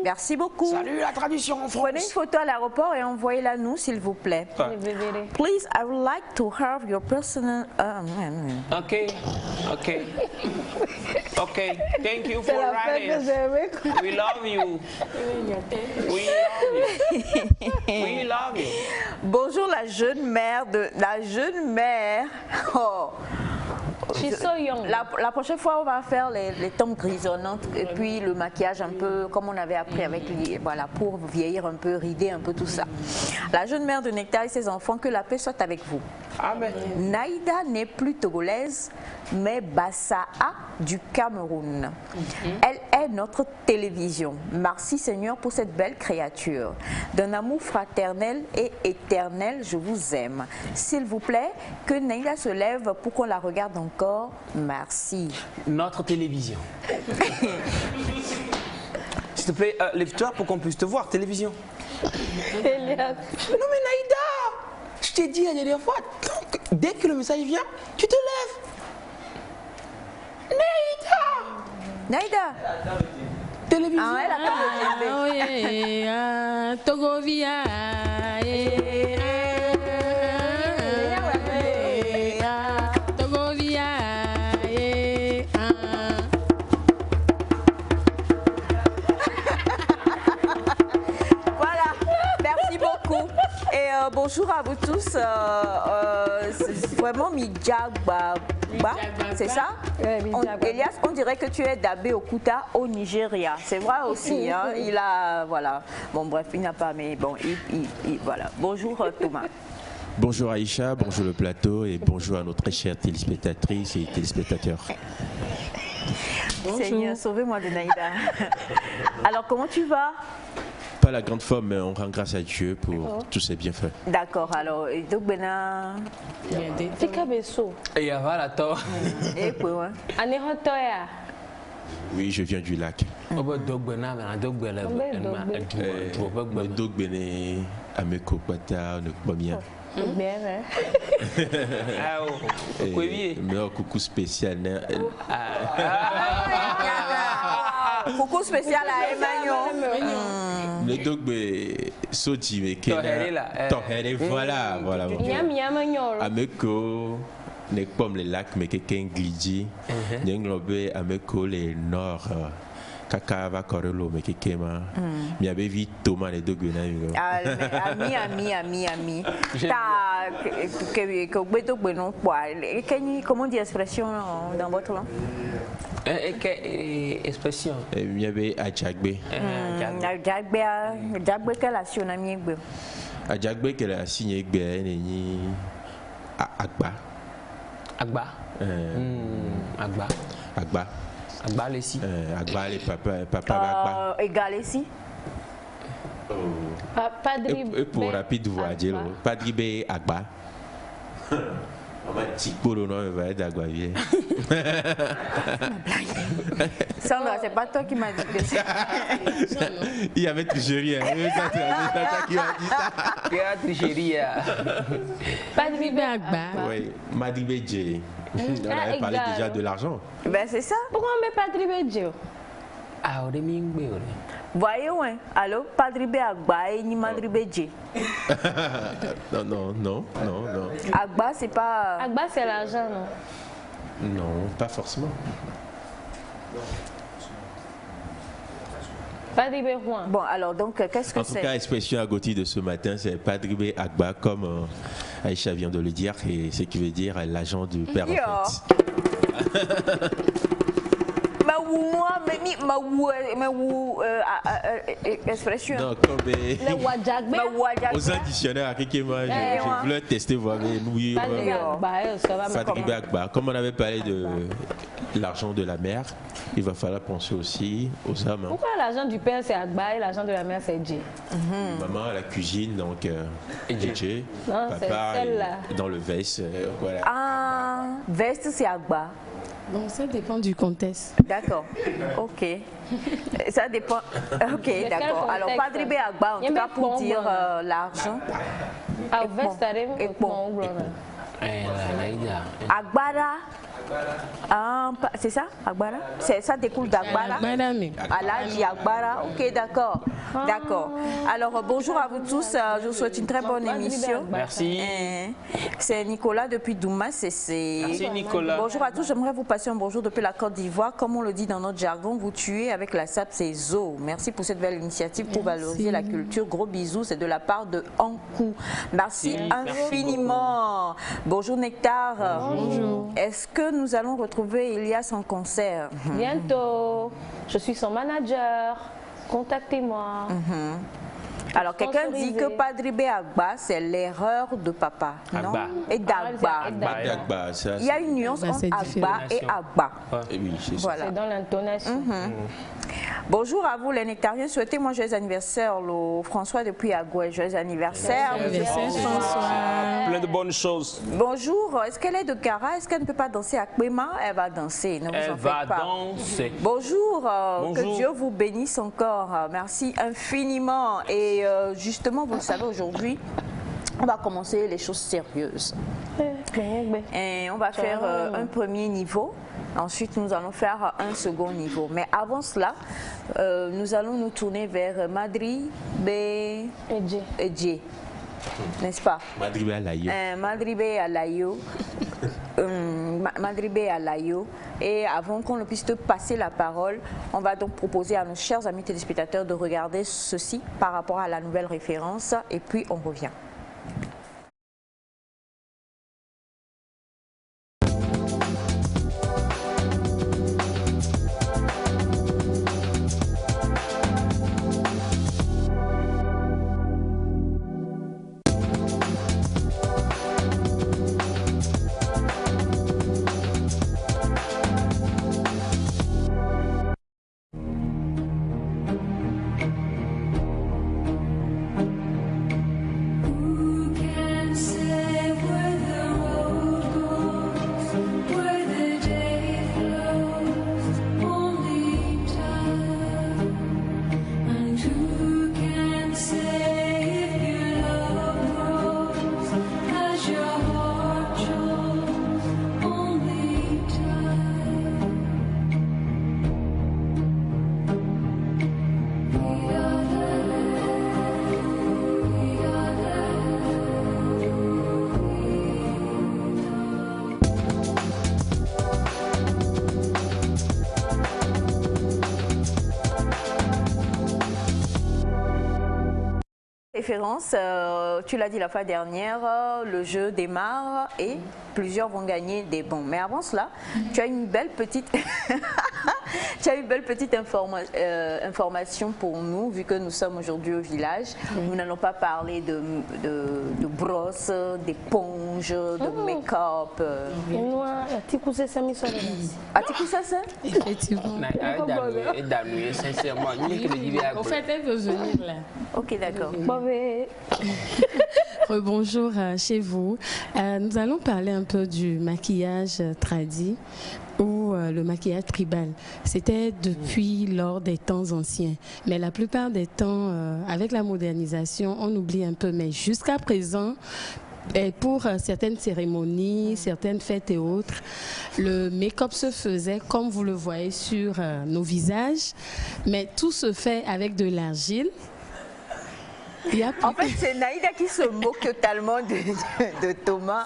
Merci beaucoup. Salut la tradition en France. Prenez une photo à l'aéroport et envoyez-la nous, s'il vous plaît. Please, I would like to have your personal... Okay. Thank you for writing. We love you. We love you. Bonjour la jeune mère de... La jeune mère... Oh. La prochaine fois, on va faire les tons grisonnantes et puis le maquillage un peu comme on avait appris avec lui, voilà, pour vieillir un peu, rider un peu tout ça. La jeune mère de Nectar et ses enfants, que la paix soit avec vous. Amen. Naïda n'est plus togolaise, mais Bassaa du Cameroun. Elle est notre télévision. Merci Seigneur pour cette belle créature. D'un amour fraternel et éternel, je vous aime. S'il vous plaît, que Naïda se lève pour qu'on la regarde encore. Merci. Notre télévision. S'il te plaît, lève-toi pour qu'on puisse te voir, télévision. Non mais Naïda, je t'ai dit la dernière fois, dès que le message vient, tu te lèves. Naïda. Naïda. Télévision. Ah, elle a Togovia. Togovia. Voilà, merci beaucoup. Et bonjour à vous tous. C'est vraiment Midjagba, c'est ça? Elias, on dirait que tu es d'Abbé Okuta au Nigeria. C'est vrai aussi. Hein? Il a, voilà. Bon, bref, il n'a pas, mais bon, voilà. Bonjour Thomas. Bonjour Aïcha, bonjour le plateau et bonjour à nos très chères téléspectatrices et téléspectateurs. Bonjour. Seigneur, sauvez-moi de Naïda. Alors, comment tu vas? Pas la grande forme, mais on rend grâce à Dieu pour tous ses bienfaits. D'accord, alors, donc Bena. Fika Besso. Et y a la tort. Et quoi? Anerotoya. Oui, je viens du lac. Coucou spécial. Coucou spécial à Emmanuel. Le dog Soji mais voilà. Ameko n'est pas les lacs mais quelqu'un glidji. N'englobé Ameko les nord. Kaka va correlo mais quelqu'un m'a. Mais avait vite Thomas les dogs ami. Comment dire expression dans votre langue? Expression. Il y avait Adjagbe. Adjagbe quelle action a mis? Adjagbe qu'elle a signé ni Agba. Agba. Agba les si. Agba les papa Agba. Égal ici. Et pour rapide voyager, Padribe Agba. Sandra, c'est pas toi qui m'as dit que c'est. Il y avait tricherie. Qui a tricherie? Padribe Agba. Oui, Madribe Dje. On avait parlé déjà de l'argent. Ben c'est ça. Pourquoi on met Padribe Dje? Ah, on est mis. Voyez, ouais. Alors, Padribe Agba et ni Madribe Dje. Non. Agba, c'est pas. Agba, c'est l'argent, non? Non, pas forcément. Padribe Juan. Bon, alors, donc, qu'est-ce que c'est? En tout cas, l'expression agoti de ce matin, c'est Padribe Agba, comme Aïcha vient de le dire, et ce qui veut dire l'agent du père en fait. Expression. Non, comme aux additionneurs, je voulais tester voir nous. Padribe Agba. Comme on avait parlé de l'argent de la mère, il va falloir penser aussi aux hommes. Pourquoi l'argent du père c'est Agba et l'argent de la mère c'est Dje? Maman à la cuisine, donc Dje. Papa dans le veste. Voilà. Ah, veste c'est Agba. Bon, ça dépend du contexte. D'accord. Ok. Ça dépend. Ok, d'accord. Alors, Padribe Agba, en tout cas, pour dire l'argent. Agbara. Ah, c'est ça, Agbara? Ça découle d'Agbara? Alaji Agbara. Ok, d'accord. D'accord. Alors, bonjour à vous tous. Je vous souhaite une très bonne émission. Merci. C'est Nicolas depuis Douma. Merci Nicolas. Bonjour à tous. J'aimerais vous passer un bonjour depuis la Côte d'Ivoire. Comme on le dit dans notre jargon, vous tuez avec la SAP, c'est zo. Merci pour cette belle initiative pour valoriser la culture. Gros bisous. C'est de la part de Ankou. Merci infiniment. Bonjour Nectar. Bonjour. Est-ce que nous allons retrouver Elias en concert? Bientôt. Je suis son manager. Contactez-moi. Alors, quelqu'un dit que Padribe Agba, c'est l'erreur de papa, non? Et d'Agba. Il y a une nuance entre Agba et Agba. Voilà. C'est dans l'intonation. Bonjour à vous les nectariens, souhaitez-moi joyeux anniversaire le François depuis Agoué, joyeux anniversaire. Plein de bonnes choses. Bonjour, est-ce qu'elle est de Kara? Est-ce qu'elle ne peut pas danser à Kwema? Elle va danser, ne vous en faites pas. Danser. Bonjour, que Dieu vous bénisse encore, merci infiniment. Et justement, vous le savez, aujourd'hui, on va commencer les choses sérieuses. Et on va faire un premier niveau. Ensuite, nous allons faire un second niveau. Mais avant cela, nous allons nous tourner vers Madri Edje. N'est-ce pas? Madribe Alayo. Madribe Alayo. Et avant qu'on ne puisse te passer la parole, on va donc proposer à nos chers amis téléspectateurs de regarder ceci par rapport à la nouvelle référence et puis on revient. Référence, tu l'as dit la fois dernière, le jeu démarre et plusieurs vont gagner des bons. Mais avant cela, tu as une belle petite, information pour nous, vu que nous sommes aujourd'hui au village. Nous n'allons pas parler de brosse, d'éponge, de make-up. Effectivement. En fait, elle veut venir là. Ok, d'accord. Bonjour chez vous. Nous allons parler un peu du maquillage tradit ou le maquillage tribal. C'était depuis lors des temps anciens. Mais la plupart des temps, avec la modernisation, on oublie un peu. Mais jusqu'à présent, et pour certaines cérémonies, certaines fêtes et autres, le make-up se faisait comme vous le voyez sur nos visages. Mais tout se fait avec de l'argile. En fait, c'est Naïda qui se moque totalement de Thomas.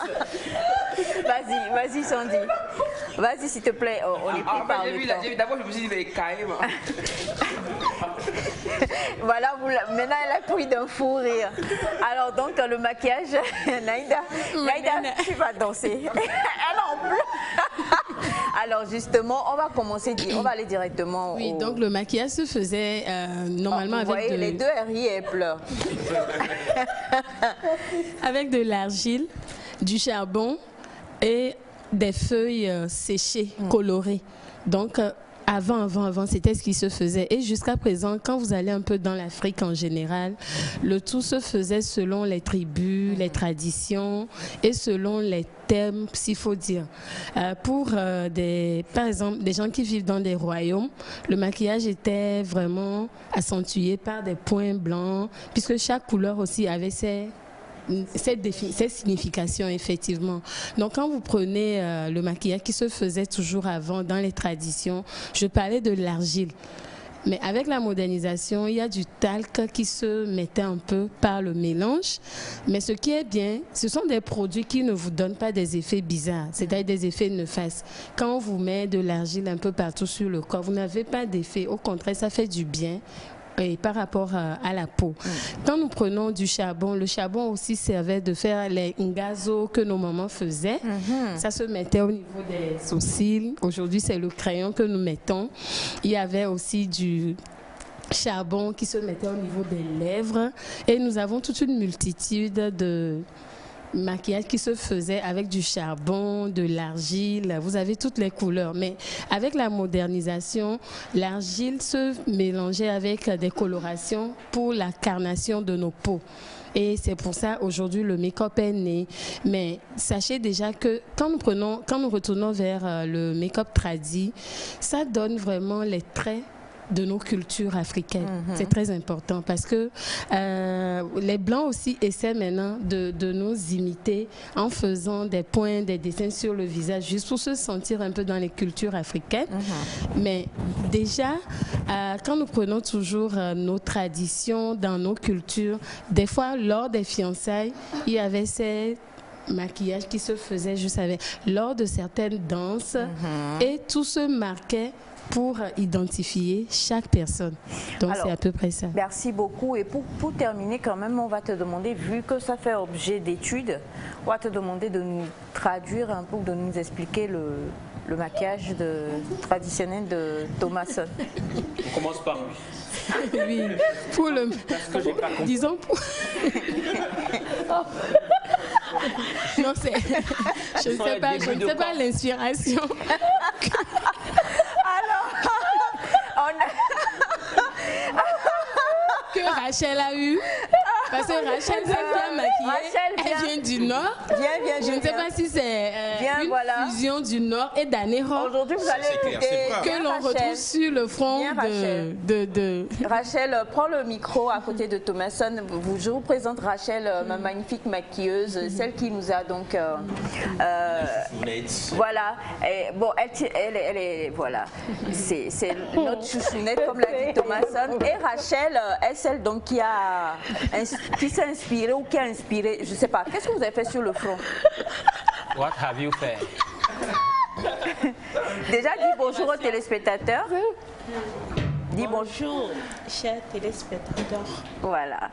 Vas-y Sandy. Vas-y s'il te plaît, on est pris par le temps. D'abord, je me suis dit, mais carrément. Voilà, maintenant elle a pris d'un fou rire. Alors donc le maquillage, Naïda, tu vas danser. Elle en pleure. Alors justement, on va commencer, on va aller directement. Oui, donc le maquillage se faisait normalement avec voyez, les deux elles rient et pleurent. Avec de l'argile, du charbon et des feuilles séchées, colorées. Donc avant, c'était ce qui se faisait. Et jusqu'à présent, quand vous allez un peu dans l'Afrique en général, le tout se faisait selon les tribus, les traditions et selon les thèmes, s'il faut dire. Pour par exemple, des gens qui vivent dans des royaumes, le maquillage était vraiment accentué par des points blancs, puisque chaque couleur aussi avait cette signification, effectivement. Donc quand vous prenez le maquillage qui se faisait toujours avant dans les traditions, je parlais de l'argile. Mais avec la modernisation, il y a du talc qui se mettait un peu par le mélange. Mais ce qui est bien, ce sont des produits qui ne vous donnent pas des effets bizarres, c'est-à-dire des effets néfastes. Quand on vous met de l'argile un peu partout sur le corps, vous n'avez pas d'effet. Au contraire, ça fait du bien. Et par rapport à la peau. Quand nous prenons du charbon, le charbon aussi servait de faire les ngazo que nos mamans faisaient. Ça se mettait au niveau des sourcils. Aujourd'hui, c'est le crayon que nous mettons. Il y avait aussi du charbon qui se mettait au niveau des lèvres. Et nous avons toute une multitude de maquillage qui se faisait avec du charbon, de l'argile, vous avez toutes les couleurs. Mais avec la modernisation, l'argile se mélangeait avec des colorations pour la carnation de nos peaux. Et c'est pour ça aujourd'hui le make-up est né. Mais sachez déjà que quand nous retournons vers le make-up tradit, ça donne vraiment les traits de nos cultures africaines. C'est très important parce que les Blancs aussi essaient maintenant de nous imiter en faisant des points, des dessins sur le visage, juste pour se sentir un peu dans les cultures africaines. Mais déjà, quand nous prenons toujours nos traditions dans nos cultures, des fois, lors des fiançailles, il y avait ces maquillages qui se faisaient juste lors de certaines danses et tout se marquait pour identifier chaque personne. Donc c'est à peu près ça. Merci beaucoup. Et pour terminer quand même, on va te demander, vu que ça fait objet d'études, on va te demander de nous traduire un peu, de nous expliquer le maquillage traditionnel de Thomasson. On commence par lui. Oui, pour le... Parce que j'ai pas compris. Disons pour... Non, c'est... Je ne sais pas l'inspiration. Que Rachel a eu. Parce que Rachel s'est bien maquillée. Elle vient du Nord. Je ne sais pas si c'est une fusion du Nord et d'Anéro. Aujourd'hui, vous allez écouter. Que l'on retrouve sur le front de... Rachel, prends le micro à côté de Thomasson. Je vous présente Rachel, ma magnifique maquilleuse, celle qui nous a donc... voilà. Et, bon, elle est... Voilà. C'est notre chouchounette, comme l'a dit Thomasson. Et Rachel est celle donc qui s'est inspirée ou qui a inspiré, je ne sais pas. Qu'est-ce que vous avez fait sur le front? What have you fait? Déjà, dis bonjour aux téléspectateurs. Dis bonjour, chers téléspectateurs. Voilà.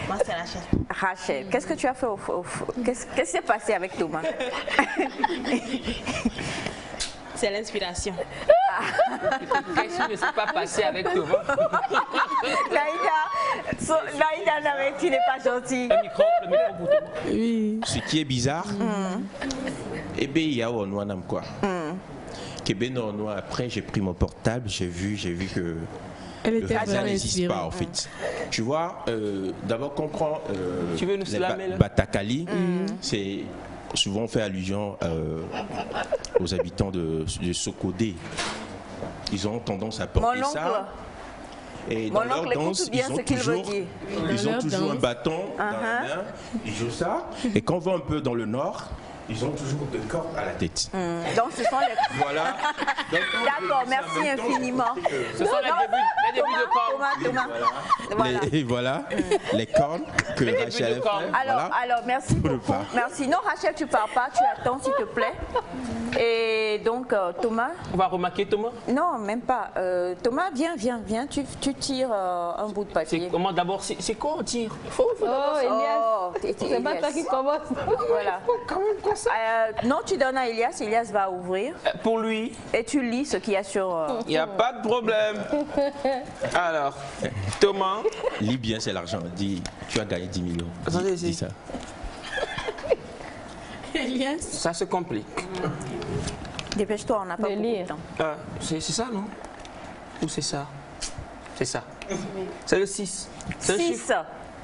Moi, c'est Rachel. Rachel, qu'est-ce que tu as fait Qu'est-ce qui s'est passé avec Thomas? C'est l'inspiration. Qu'est-ce qui ne s'est pas passé avec Thomas? Naïda, tu n'es pas gentil. Le micro pour Thomas. Oui. Ce qui est bizarre, eh bien, il y a Onouanam quoi. Après, j'ai pris mon portable, j'ai vu que le hasard n'existe pas en fait. Tu vois, d'abord qu'on prend Batakali, c'est souvent fait allusion aux habitants de Sokodé. Ils ont tendance à porter ça. Et dans leur danse, ils ont toujours un bâton dans la main, ils jouent ça. Et quand on va un peu dans le nord, ils ont toujours des cordes à la tête. Donc ce sont les... Voilà. D'accord, merci infiniment. Ce sont les débuts de cornes. Voilà. Et voilà, les cornes que Rachel a fait. Alors, merci beaucoup. Merci. Non, Rachel, tu pars pas, tu attends s'il te plaît. Et donc, Thomas. On va remarquer Thomas? Non, même pas. Thomas, viens, tu tires un bout de papier. Comment d'abord, c'est quoi on tire? Elias. C'est pas toi qui commence. Voilà. Non, tu donnes à Elias, Elias va ouvrir. Pour lui. Et tu lis ce qu'il y a sur... Il n'y a pas de problème. Alors, Thomas. Lis bien, c'est l'argent. Dis, tu as gagné 10 millions. Attendez, dis ça. Elias. Ça se complique. Dépêche-toi, on n'a pas beaucoup de temps. C'est ça, non? Ou c'est ça? C'est ça. C'est le 6. 6.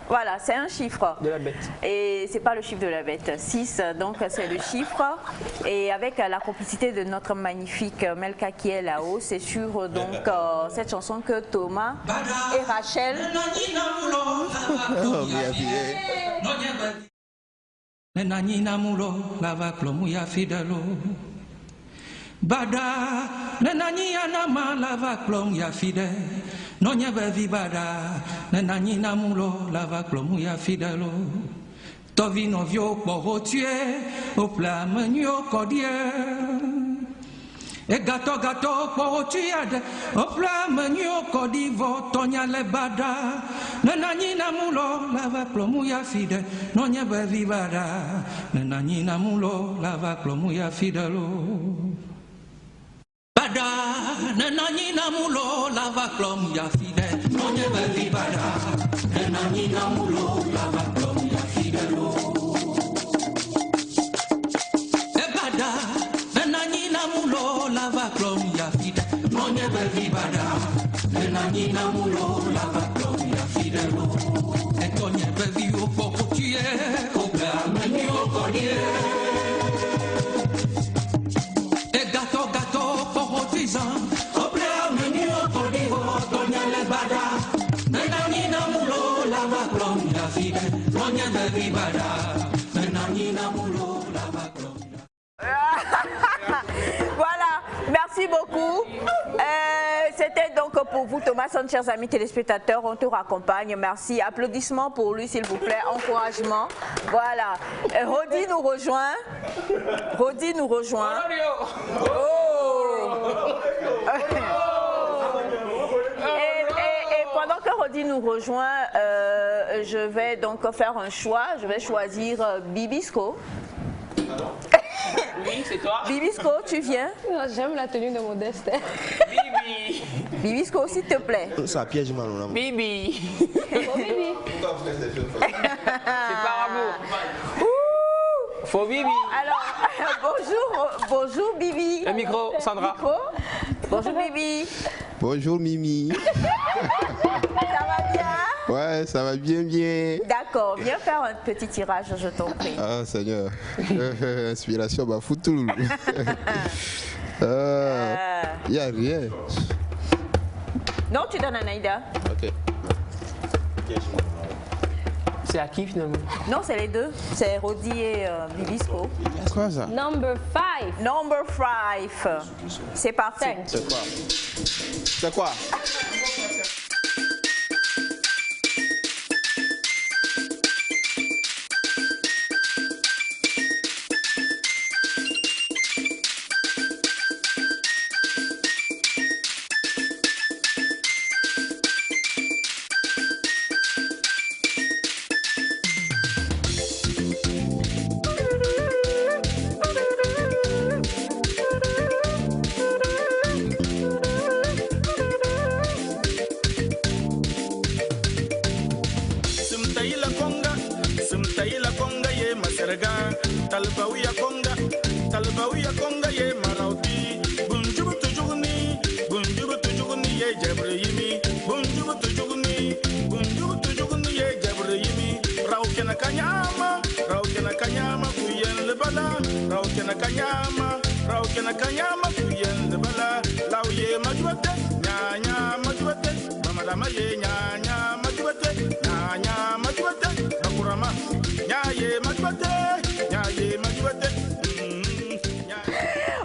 Voilà, c'est un chiffre. De la bête. Et c'est pas le chiffre de la bête. 6, donc c'est le chiffre. Et avec la complicité de notre magnifique Melka qui est là-haut, c'est sur donc cette chanson que Thomas et Rachel. Bada, nenani anama lava klom ya fide. Nonya bevi bada, nenani namulo lava klom ya fidelo. Tovi novio poro tue, au plat menio kodie. E gato poro tuade, au plat menio kodivo tonya le bada. Nenani namulo lava klom ya fide. Nonya bevi bada, nenani namulo lava klom ya fidelo. Bada, nenani namulo lava klom ya fide, nonye bevi bada, nenani namulo lava klom ya fide lo. E bada, nenani namulo lava klom ya fide, nonye bevi bada, nenani namulo lava klom ya fide lo. E tonye bevi o poko tue, o glameni o kodie. Gato, poro tizan, o plea menio kodivo. C'était donc pour vous, Thomas Son, chers amis téléspectateurs. On te raccompagne. Merci. Applaudissements pour lui, s'il vous plaît. Encouragement. Voilà. Rodi nous rejoint. Rodi nous rejoint. Et pendant que Rodi nous rejoint, je vais donc faire un choix. Je vais choisir Bibisco. Oui, c'est toi. Bibisco, tu viens? J'aime la tenue de Modeste. Bibi. Bibisco, s'il te plaît. Ça piège mal. Bibi. Oh, Bibi. C'est par amour. Faut Bibi. Alors, bonjour Bibi. Le micro, Sandra. Bonjour Bibi. Bonjour Mimi. Ça va bien? Ouais, ça va bien, bien. D'accord, viens faire un petit tirage, je t'en prie. Ah, Seigneur. Inspiration, bah, foutou. Y a rien. Non, tu donnes à Naïda. Ok. C'est à qui finalement? Non, c'est les deux. C'est Rodi et Bibisco. C'est quoi ça? Number 5. Number 5. C'est parti. C'est quoi? C'est quoi?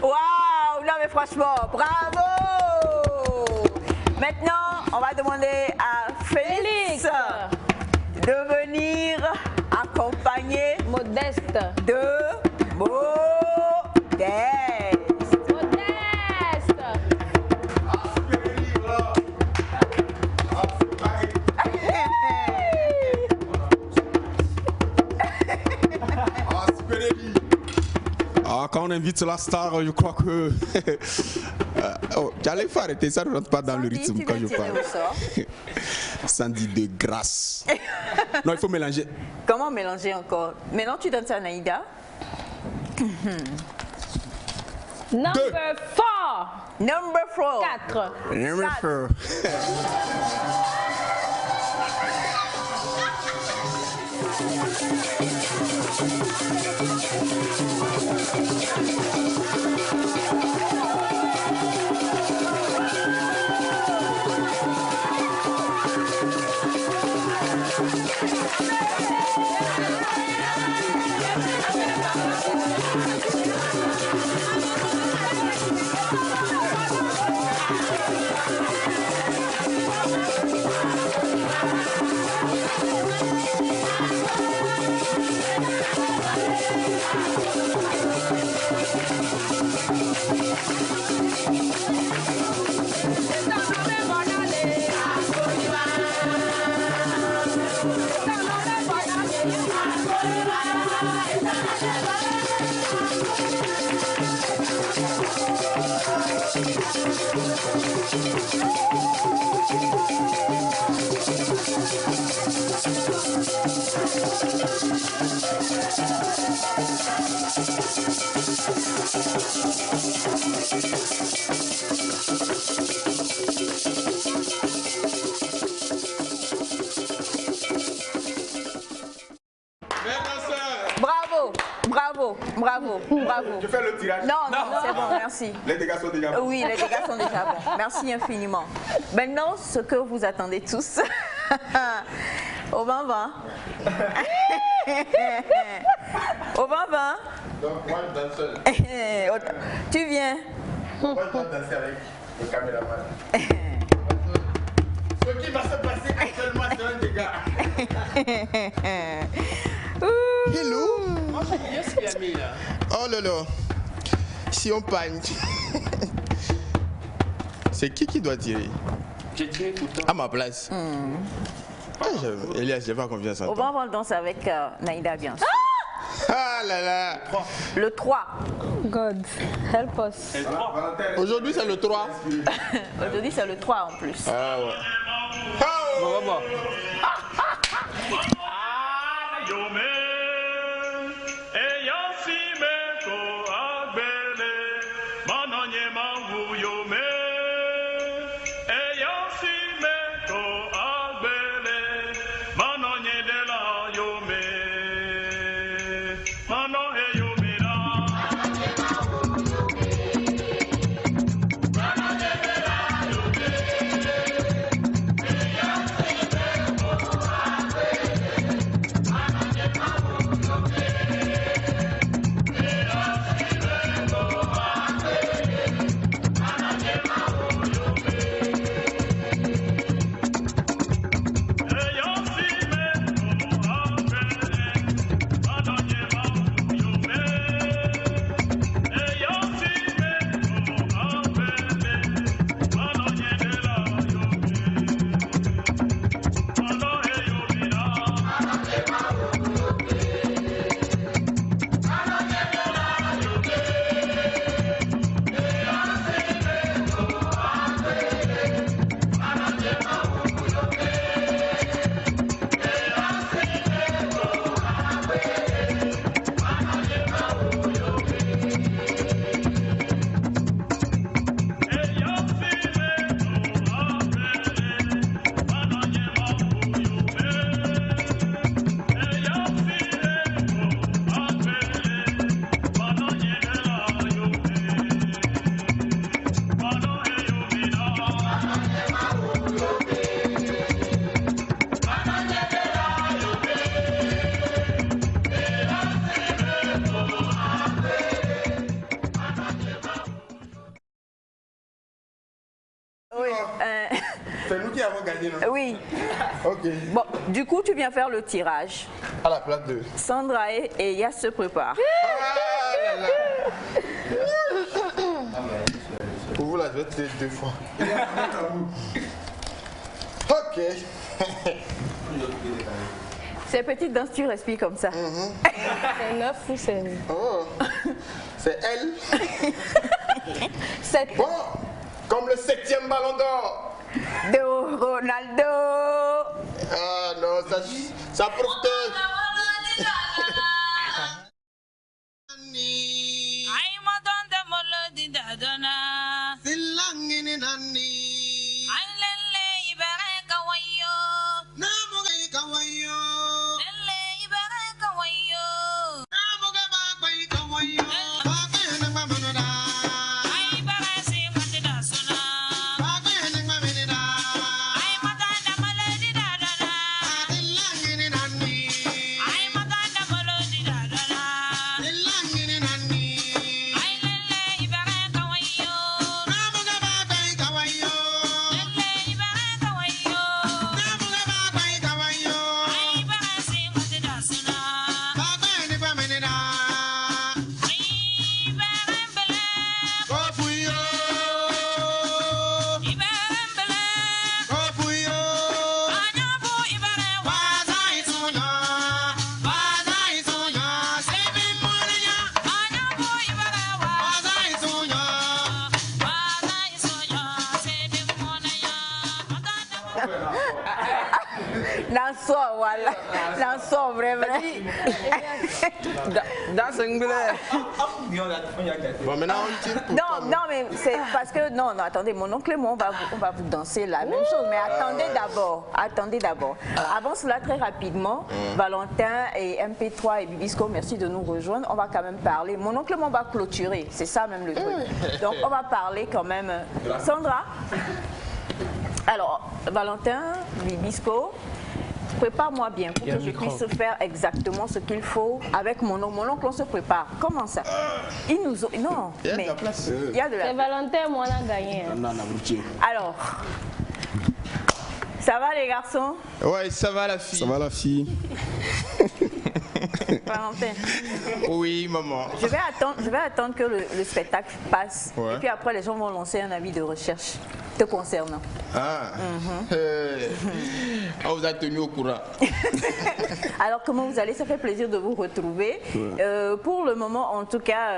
Waouh, non mais franchement, bravo. Maintenant, on va demander à Félix de venir accompagner Modeste de Modeste. Quand on invite la star, je crois que... J'allais faire arrêter, ça ne rentre pas dans le rythme quand je parle. Sandy de grâce. Non, il faut mélanger. Comment mélanger encore? Maintenant, tu donnes ça à Naïda. Number 4. Number 4. Number 4. Bravo. Je fais le tirage. Non, c'est bon, merci. Les dégâts sont déjà bons. Oui, les dégâts sont déjà bons. Merci infiniment. Maintenant, ce que vous attendez tous. Au 20-20. Au 20-20. Donc moi je danse seul. Tu viens. Moi je dois danser avec. Le caméraman. Ce qui va se passer actuellement, c'est un dégât. Hello. Oh là là. Si on panique. C'est qui doit tirer? J'ai tiré tout le temps. À ma place. Elias, j'ai pas confiance en toi. On va danser avec Naïda bien sûr. Ah là là. Le 3. God, help us. Aujourd'hui, c'est le 3. Aujourd'hui, c'est le 3 en plus. Ah ouais. C'est nous qui avons gagné, non? Oui. Ok. Bon, du coup, tu viens faire le tirage. À la place de... Sandra et Yas se préparent. Ah là là. Pour vous, là, je vais tirer 2 fois. Ok. Ces petites danses, tu respires comme ça. C'est 9 ou c'est... Oh. C'est elle. 7. Bon, comme le 7e ballon d'or. De Ronaldo. Ah non, ça prouve que... Langsung, voilà. Langsung, vrai. Bon, maintenant on tire pour non, mais c'est parce que... Non, attendez, mon oncle et moi, on va vous danser la même chose. Mais attendez d'abord. Avant cela, très rapidement, Valentin et MP3 et Bibisco, merci de nous rejoindre. On va quand même parler. Mon oncle et moi, on va clôturer. C'est ça même le truc. Donc, on va parler quand même. Sandra. Alors, Valentin, Bibisco, Prépare-moi bien pour que je puisse faire exactement ce qu'il faut avec mon oncle. Mon oncle, on se prépare. Comment ça? Il nous... Non, il y a mais de la place. Il y a de la place. C'est Valentin, moi, on a gagné. Alors, ça va les garçons? Ouais, ça va la fille. Ça va la fille. Valentin. Oui, maman. Je vais attendre que le spectacle passe. Ouais. Et puis après, les gens vont lancer un avis de recherche te concernant. Ah. On vous a tenu au courant. Alors, comment vous allez? Ça fait plaisir de vous retrouver. Ouais. Pour le moment, en tout cas,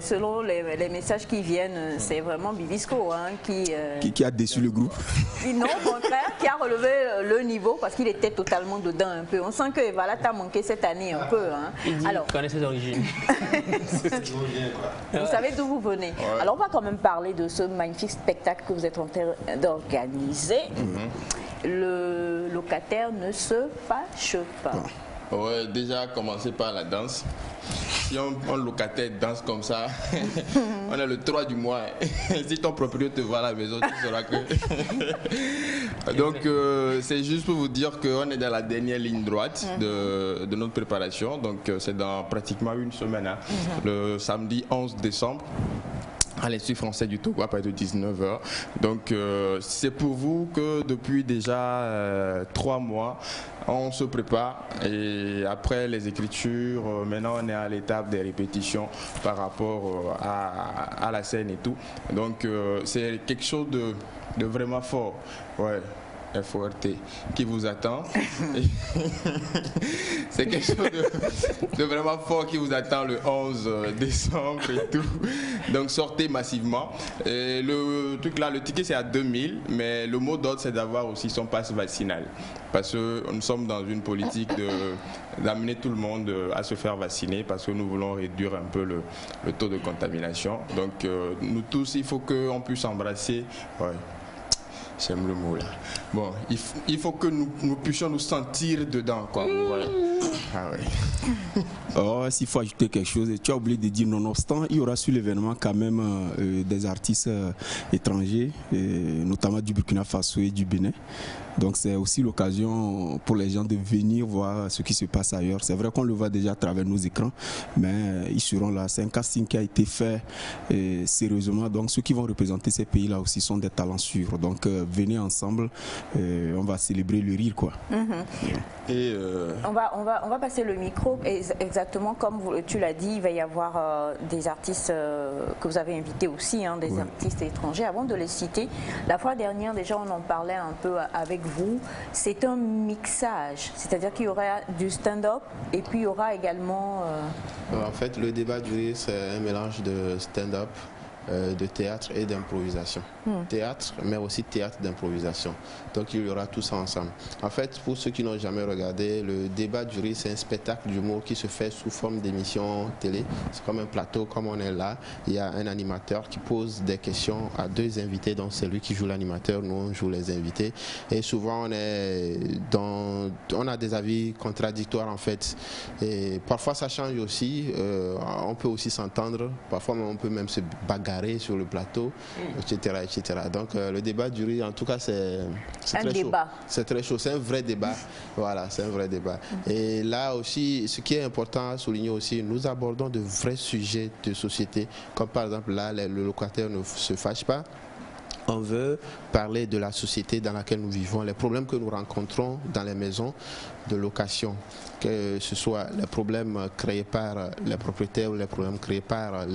selon les messages qui viennent, c'est vraiment Bibisco qui a déçu le groupe. Non, au contraire, qui a relevé le niveau parce qu'il était totalement dedans un peu. On sent que Evala t'a manqué cette année un peu. Hein. Il dit, alors, connaît ses origines. Vous savez d'où vous venez. Ouais. Alors, on va quand même parler de ce magnifique spectacle que vous êtes en train d'organiser. Le locataire ne se fâche pas. Ouais, déjà commencer par la danse. Si un locataire danse comme ça, on est le 3 du mois. Si ton propriétaire te voit à la maison, tu sauras que... Donc, c'est juste pour vous dire qu'on est dans la dernière ligne droite de notre préparation. Donc, c'est dans pratiquement une semaine, hein, le samedi 11 décembre. À l'Institut français du Togo à partir de 19h. Donc c'est pour vous que depuis déjà 3 mois, on se prépare et après les écritures, maintenant on est à l'étape des répétitions par rapport à la scène et tout. Donc c'est quelque chose de vraiment fort. Ouais. FORT qui vous attend. C'est quelque chose de vraiment fort qui vous attend le 11 décembre et tout. Donc sortez massivement. Et le truc là, le ticket c'est à 2000, mais le mot d'ordre c'est d'avoir aussi son passe vaccinal. Parce que nous sommes dans une politique d'amener tout le monde à se faire vacciner parce que nous voulons réduire un peu le taux de contamination. Donc nous tous, il faut qu'on puisse embrasser. Ouais. J'aime le mot là. Bon, il faut que nous puissions nous sentir dedans, quoi. Voilà. Ah ouais. Oh, s'il faut ajouter quelque chose, tu as oublié de dire, nonobstant, il y aura sur l'événement quand même des artistes étrangers, notamment du Burkina Faso et du Bénin. Donc c'est aussi l'occasion pour les gens de venir voir ce qui se passe ailleurs. C'est vrai qu'on le voit déjà à travers nos écrans, mais ils seront là. C'est un casting qui a été fait sérieusement. Donc ceux qui vont représenter ces pays-là aussi sont des talents sûrs. Donc venez ensemble, on va célébrer le rire, quoi. Et on va passer le micro. Exactement comme tu l'as dit, il va y avoir des artistes que vous avez invités aussi, hein, des artistes étrangers. Avant de les citer, la fois dernière déjà on en parlait un peu avec vous, c'est un mixage, c'est-à-dire qu'il y aura du stand-up et puis il y aura également... En fait, le débat du rire, c'est un mélange de stand-up, de théâtre et d'improvisation. Théâtre, mais aussi théâtre d'improvisation. Donc il y aura tout ça ensemble. En fait, pour ceux qui n'ont jamais regardé, le débat du rire, c'est un spectacle d'humour qui se fait sous forme d'émission télé. C'est comme un plateau, comme on est là. Il y a un animateur qui pose des questions à 2 invités, donc c'est lui qui joue l'animateur, nous on joue les invités. Et souvent on a des avis contradictoires en fait. Et parfois ça change aussi. On peut aussi s'entendre. Parfois on peut même se bagarrer sur le plateau, etc. Donc le débat du rire, en tout cas, c'est très chaud. C'est très chaud, c'est un vrai débat. Voilà, c'est un vrai débat. Et là aussi, ce qui est important à souligner aussi, nous abordons de vrais sujets de société, comme par exemple là, le locataire ne se fâche pas. On veut parler de la société dans laquelle nous vivons, les problèmes que nous rencontrons dans les maisons de location, que ce soit les problèmes créés par les propriétaires ou les problèmes créés par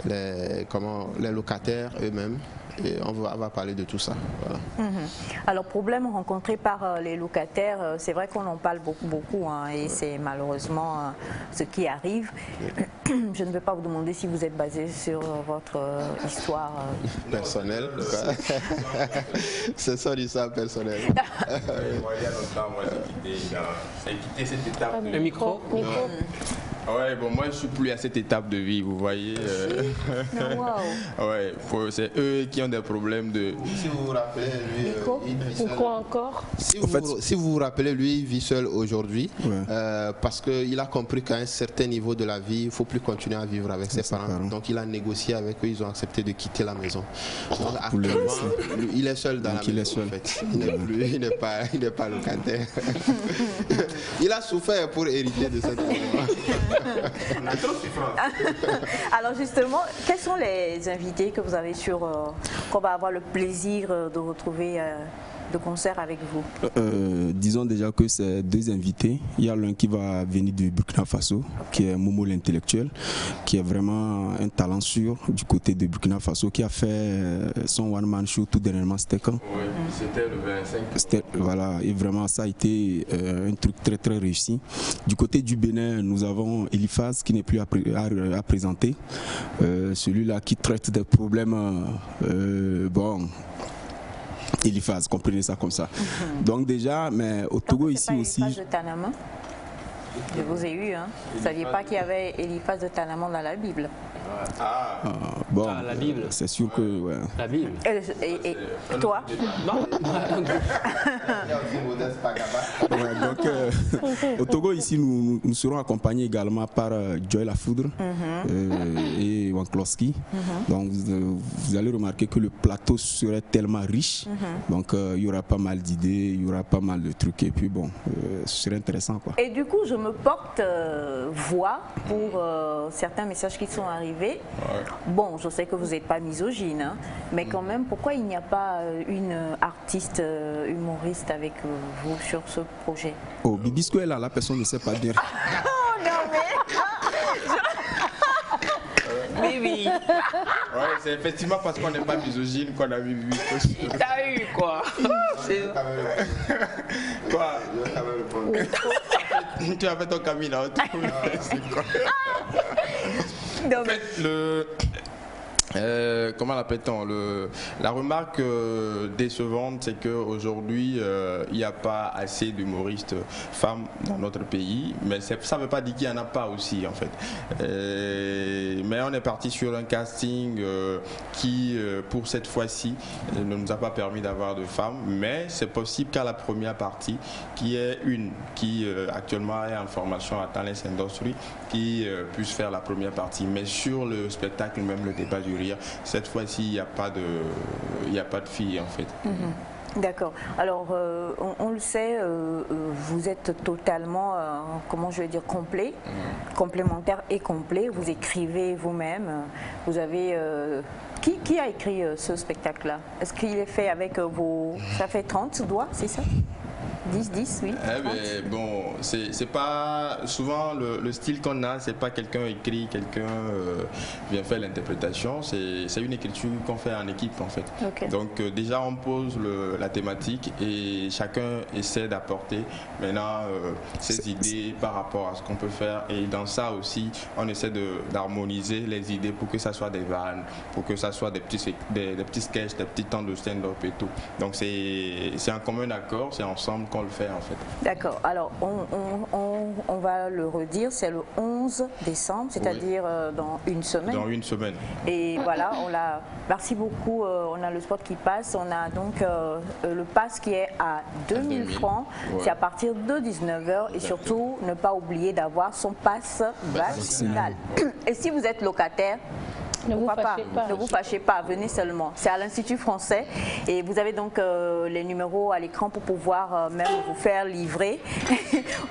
les locataires eux-mêmes. Et on va parler de tout ça. Voilà. Alors, problèmes rencontrés par les locataires, c'est vrai qu'on en parle beaucoup, hein, et c'est malheureusement ce qui arrive. Je ne vais pas vous demander si vous êtes basé sur votre histoire personnelle. C'est ça l'histoire personnelle. Le micro. Ouais, bon, moi je suis plus à cette étape de vie, vous voyez. Ouais, c'est eux qui ont des problèmes de. Si vous vous rappelez, lui, pourquoi encore? Si vous vous rappelez, lui, il vit seul aujourd'hui, parce qu'il a compris qu'à un certain niveau de la vie, il ne faut plus continuer à vivre avec ses parents. Donc il a négocié avec eux, ils ont accepté de quitter la maison. Donc, actuellement, il est seul dans la maison. En fait. Il n'est pas locataire. Il a souffert pour hériter de cette maison. On a trop souffrance. Alors justement, quels sont les invités que vous avez qu'on va avoir le plaisir de retrouver de concert avec vous? Disons déjà que c'est deux invités. Il y a l'un qui va venir du Burkina Faso, qui est Momo l'intellectuel, qui est vraiment un talent sûr du côté de Burkina Faso, qui a fait son one-man show tout dernièrement, c'était quand? Oui, c'était le 25. Voilà, et vraiment ça a été un truc très très réussi. Du côté du Bénin, nous avons Eliphaz qui n'est plus à présenter. Celui-là qui traite des problèmes, Eliphaz, comprenez ça comme ça. Donc déjà, mais au Togo ici aussi... Eliphaz de Tanama. Je vous ai eu, hein. Vous ne saviez pas qu'il y avait Eliphaz de Tanama dans la Bible? La Bible. C'est sûr que... Ouais. La Bible. Et toi? Non. Donc, au Togo, ici, nous serons accompagnés également par Joy La Foudre et Wankloski. Donc, vous allez remarquer que le plateau serait tellement riche. Donc, il y aura pas mal d'idées, il y aura pas mal de trucs. Et puis, bon, ce serait intéressant, quoi. Et du coup, je me porte voix pour certains messages qui sont arrivés. Bon, je sais que vous n'êtes pas misogyne, hein, mais quand même, pourquoi il n'y a pas une artiste humoriste avec vous sur ce projet? Oh, Bibisco est là, la personne ne sait pas dire. Oh non, mais... Bibi. Ouais, c'est effectivement parce qu'on n'est pas misogyne qu'on a vu Bibisco. T'as eu quoi? Quoi? Tu as fait ton Camille, c'est quoi? En fait, comment l'appelle-t-on? La remarque décevante, c'est qu'aujourd'hui, il n'y a pas assez d'humoristes femmes dans notre pays. Mais ça ne veut pas dire qu'il n'y en a pas aussi, en fait. Mais on est parti sur un casting qui, pour cette fois-ci, ne nous a pas permis d'avoir de femmes. Mais c'est possible qu'à la première partie, qui est une qui actuellement est en formation à Talents Industry, qui puisse faire la première partie. Mais sur le spectacle, même le débat du rire, cette fois-ci, il n'y a pas de filles, en fait. D'accord. Alors, on le sait, vous êtes totalement, comment je vais dire, complet, complémentaire et complet. Vous écrivez vous-même. Vous avez... Qui a écrit ce spectacle-là? Est-ce qu'il est fait avec vos... Ça fait 30 doigts, c'est ça? 10, oui. Mais bon, c'est pas souvent le style qu'on a, c'est pas quelqu'un écrit, quelqu'un vient faire l'interprétation, c'est une écriture qu'on fait en équipe en fait. Okay. Donc déjà on pose la thématique et chacun essaie d'apporter maintenant ses idées par rapport à ce qu'on peut faire, et dans ça aussi on essaie d'harmoniser les idées pour que ça soit des vannes, pour que ça soit des petits sketchs, des petits temps de stand-up et tout. Donc c'est un commun accord, c'est ensemble qu'on le fait en fait. D'accord. Alors on va le redire, c'est le 11 décembre, c'est-à-dire dans une semaine. Dans une semaine. Et voilà, merci beaucoup, on a le spot qui passe, on a donc le pass qui est à 2000 francs, c'est à partir de 19h, et surtout ne pas oublier d'avoir son pass vaccinal. Et si vous êtes locataire, ne vous fâchez pas, venez seulement. C'est à l'Institut français et vous avez donc les numéros à l'écran pour pouvoir même vous faire livrer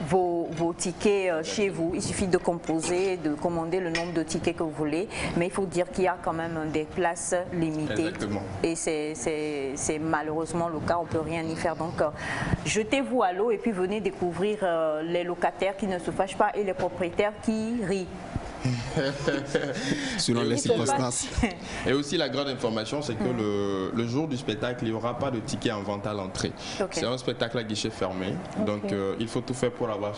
vos tickets chez vous. Il suffit de composer, de commander le nombre de tickets que vous voulez, mais il faut dire qu'il y a quand même des places limitées. Exactement. Et c'est malheureusement le cas, on ne peut rien y faire. Donc jetez-vous à l'eau et puis venez découvrir les locataires qui ne se fâchent pas et les propriétaires qui rient. Selon les circonstances. Et aussi la grande information, c'est que le jour du spectacle, il n'y aura pas de ticket en vente à l'entrée. C'est un spectacle à guichet fermé, donc il faut tout faire pour avoir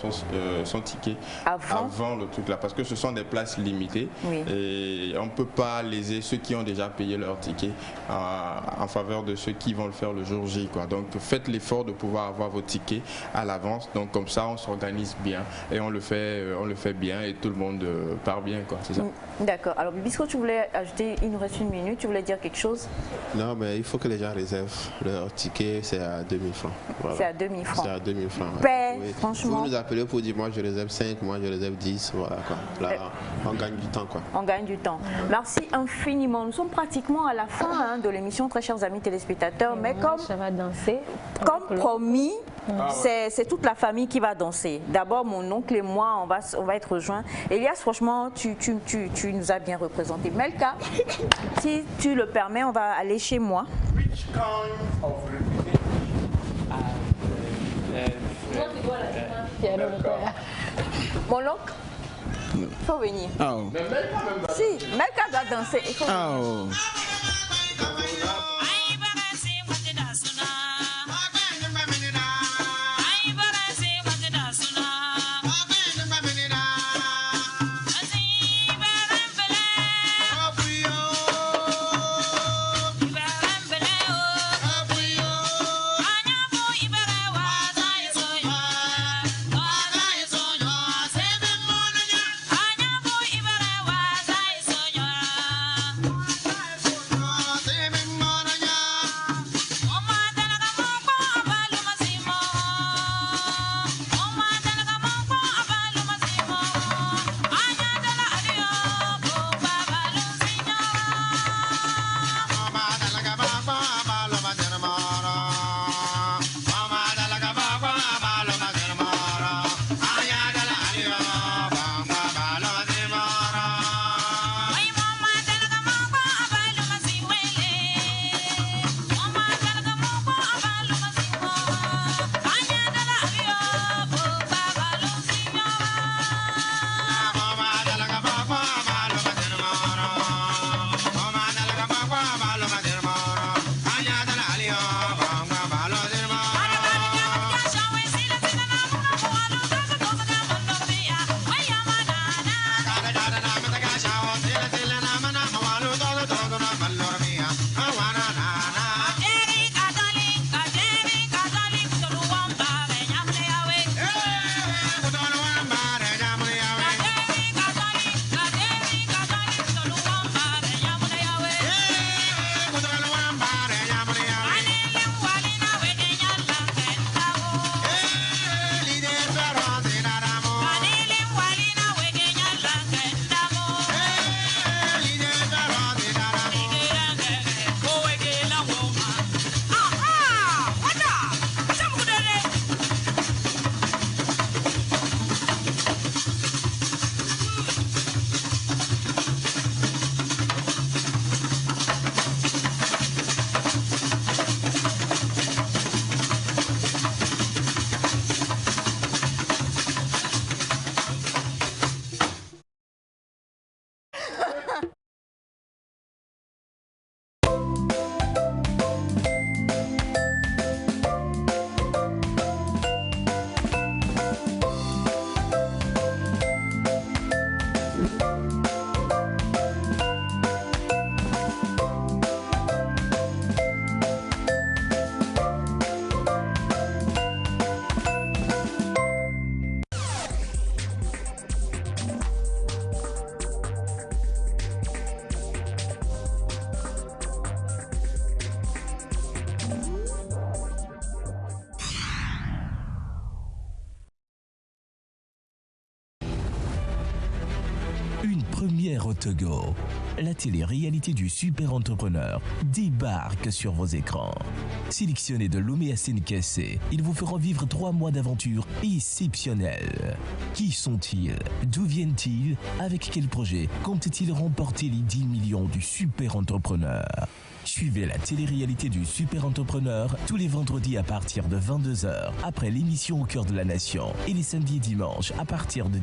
son ticket avant le truc là, parce que ce sont des places limitées et on ne peut pas léser ceux qui ont déjà payé leur ticket en faveur de ceux qui vont le faire le jour J, quoi. Donc faites l'effort de pouvoir avoir vos tickets à l'avance, donc comme ça on s'organise bien et on le fait bien et tout le monde part bien, quoi, c'est ça. D'accord. Alors Bibisco, tu voulais ajouter, il nous reste une minute, tu voulais dire quelque chose? Non, mais il faut que les gens réservent leur ticket, c'est à 2000 francs. Voilà. C'est à 2000 francs. C'est à 2000 francs. Oui. Franchement. Vous nous appelez pour dire moi je réserve 5, moi je réserve 10, voilà quoi. Là, on gagne du temps, quoi. On gagne du temps. Merci infiniment. Nous sommes pratiquement à la fin de l'émission, très chers amis téléspectateurs, mais comme ça va danser. Comme promis, c'est toute la famille qui va danser. D'abord, mon oncle et moi, on va être rejoints. Elias, franchement, tu nous as bien représenté. Melka, si tu le permets, on va aller chez moi. Mon oncle, il faut venir. Si, Melka doit danser. Il faut venir. Première au Togo, la télé-réalité du super entrepreneur débarque sur vos écrans. Sélectionnés de Lomé à Sénécassé, ils vous feront vivre 3 mois d'aventure exceptionnelle. Qui sont-ils? D'où viennent-ils? Avec quel projet comptent-ils remporter les 10 millions du super entrepreneur? Suivez la télé-réalité du super entrepreneur tous les vendredis à partir de 22h, après l'émission Au cœur de la nation, et les samedis et dimanches à partir de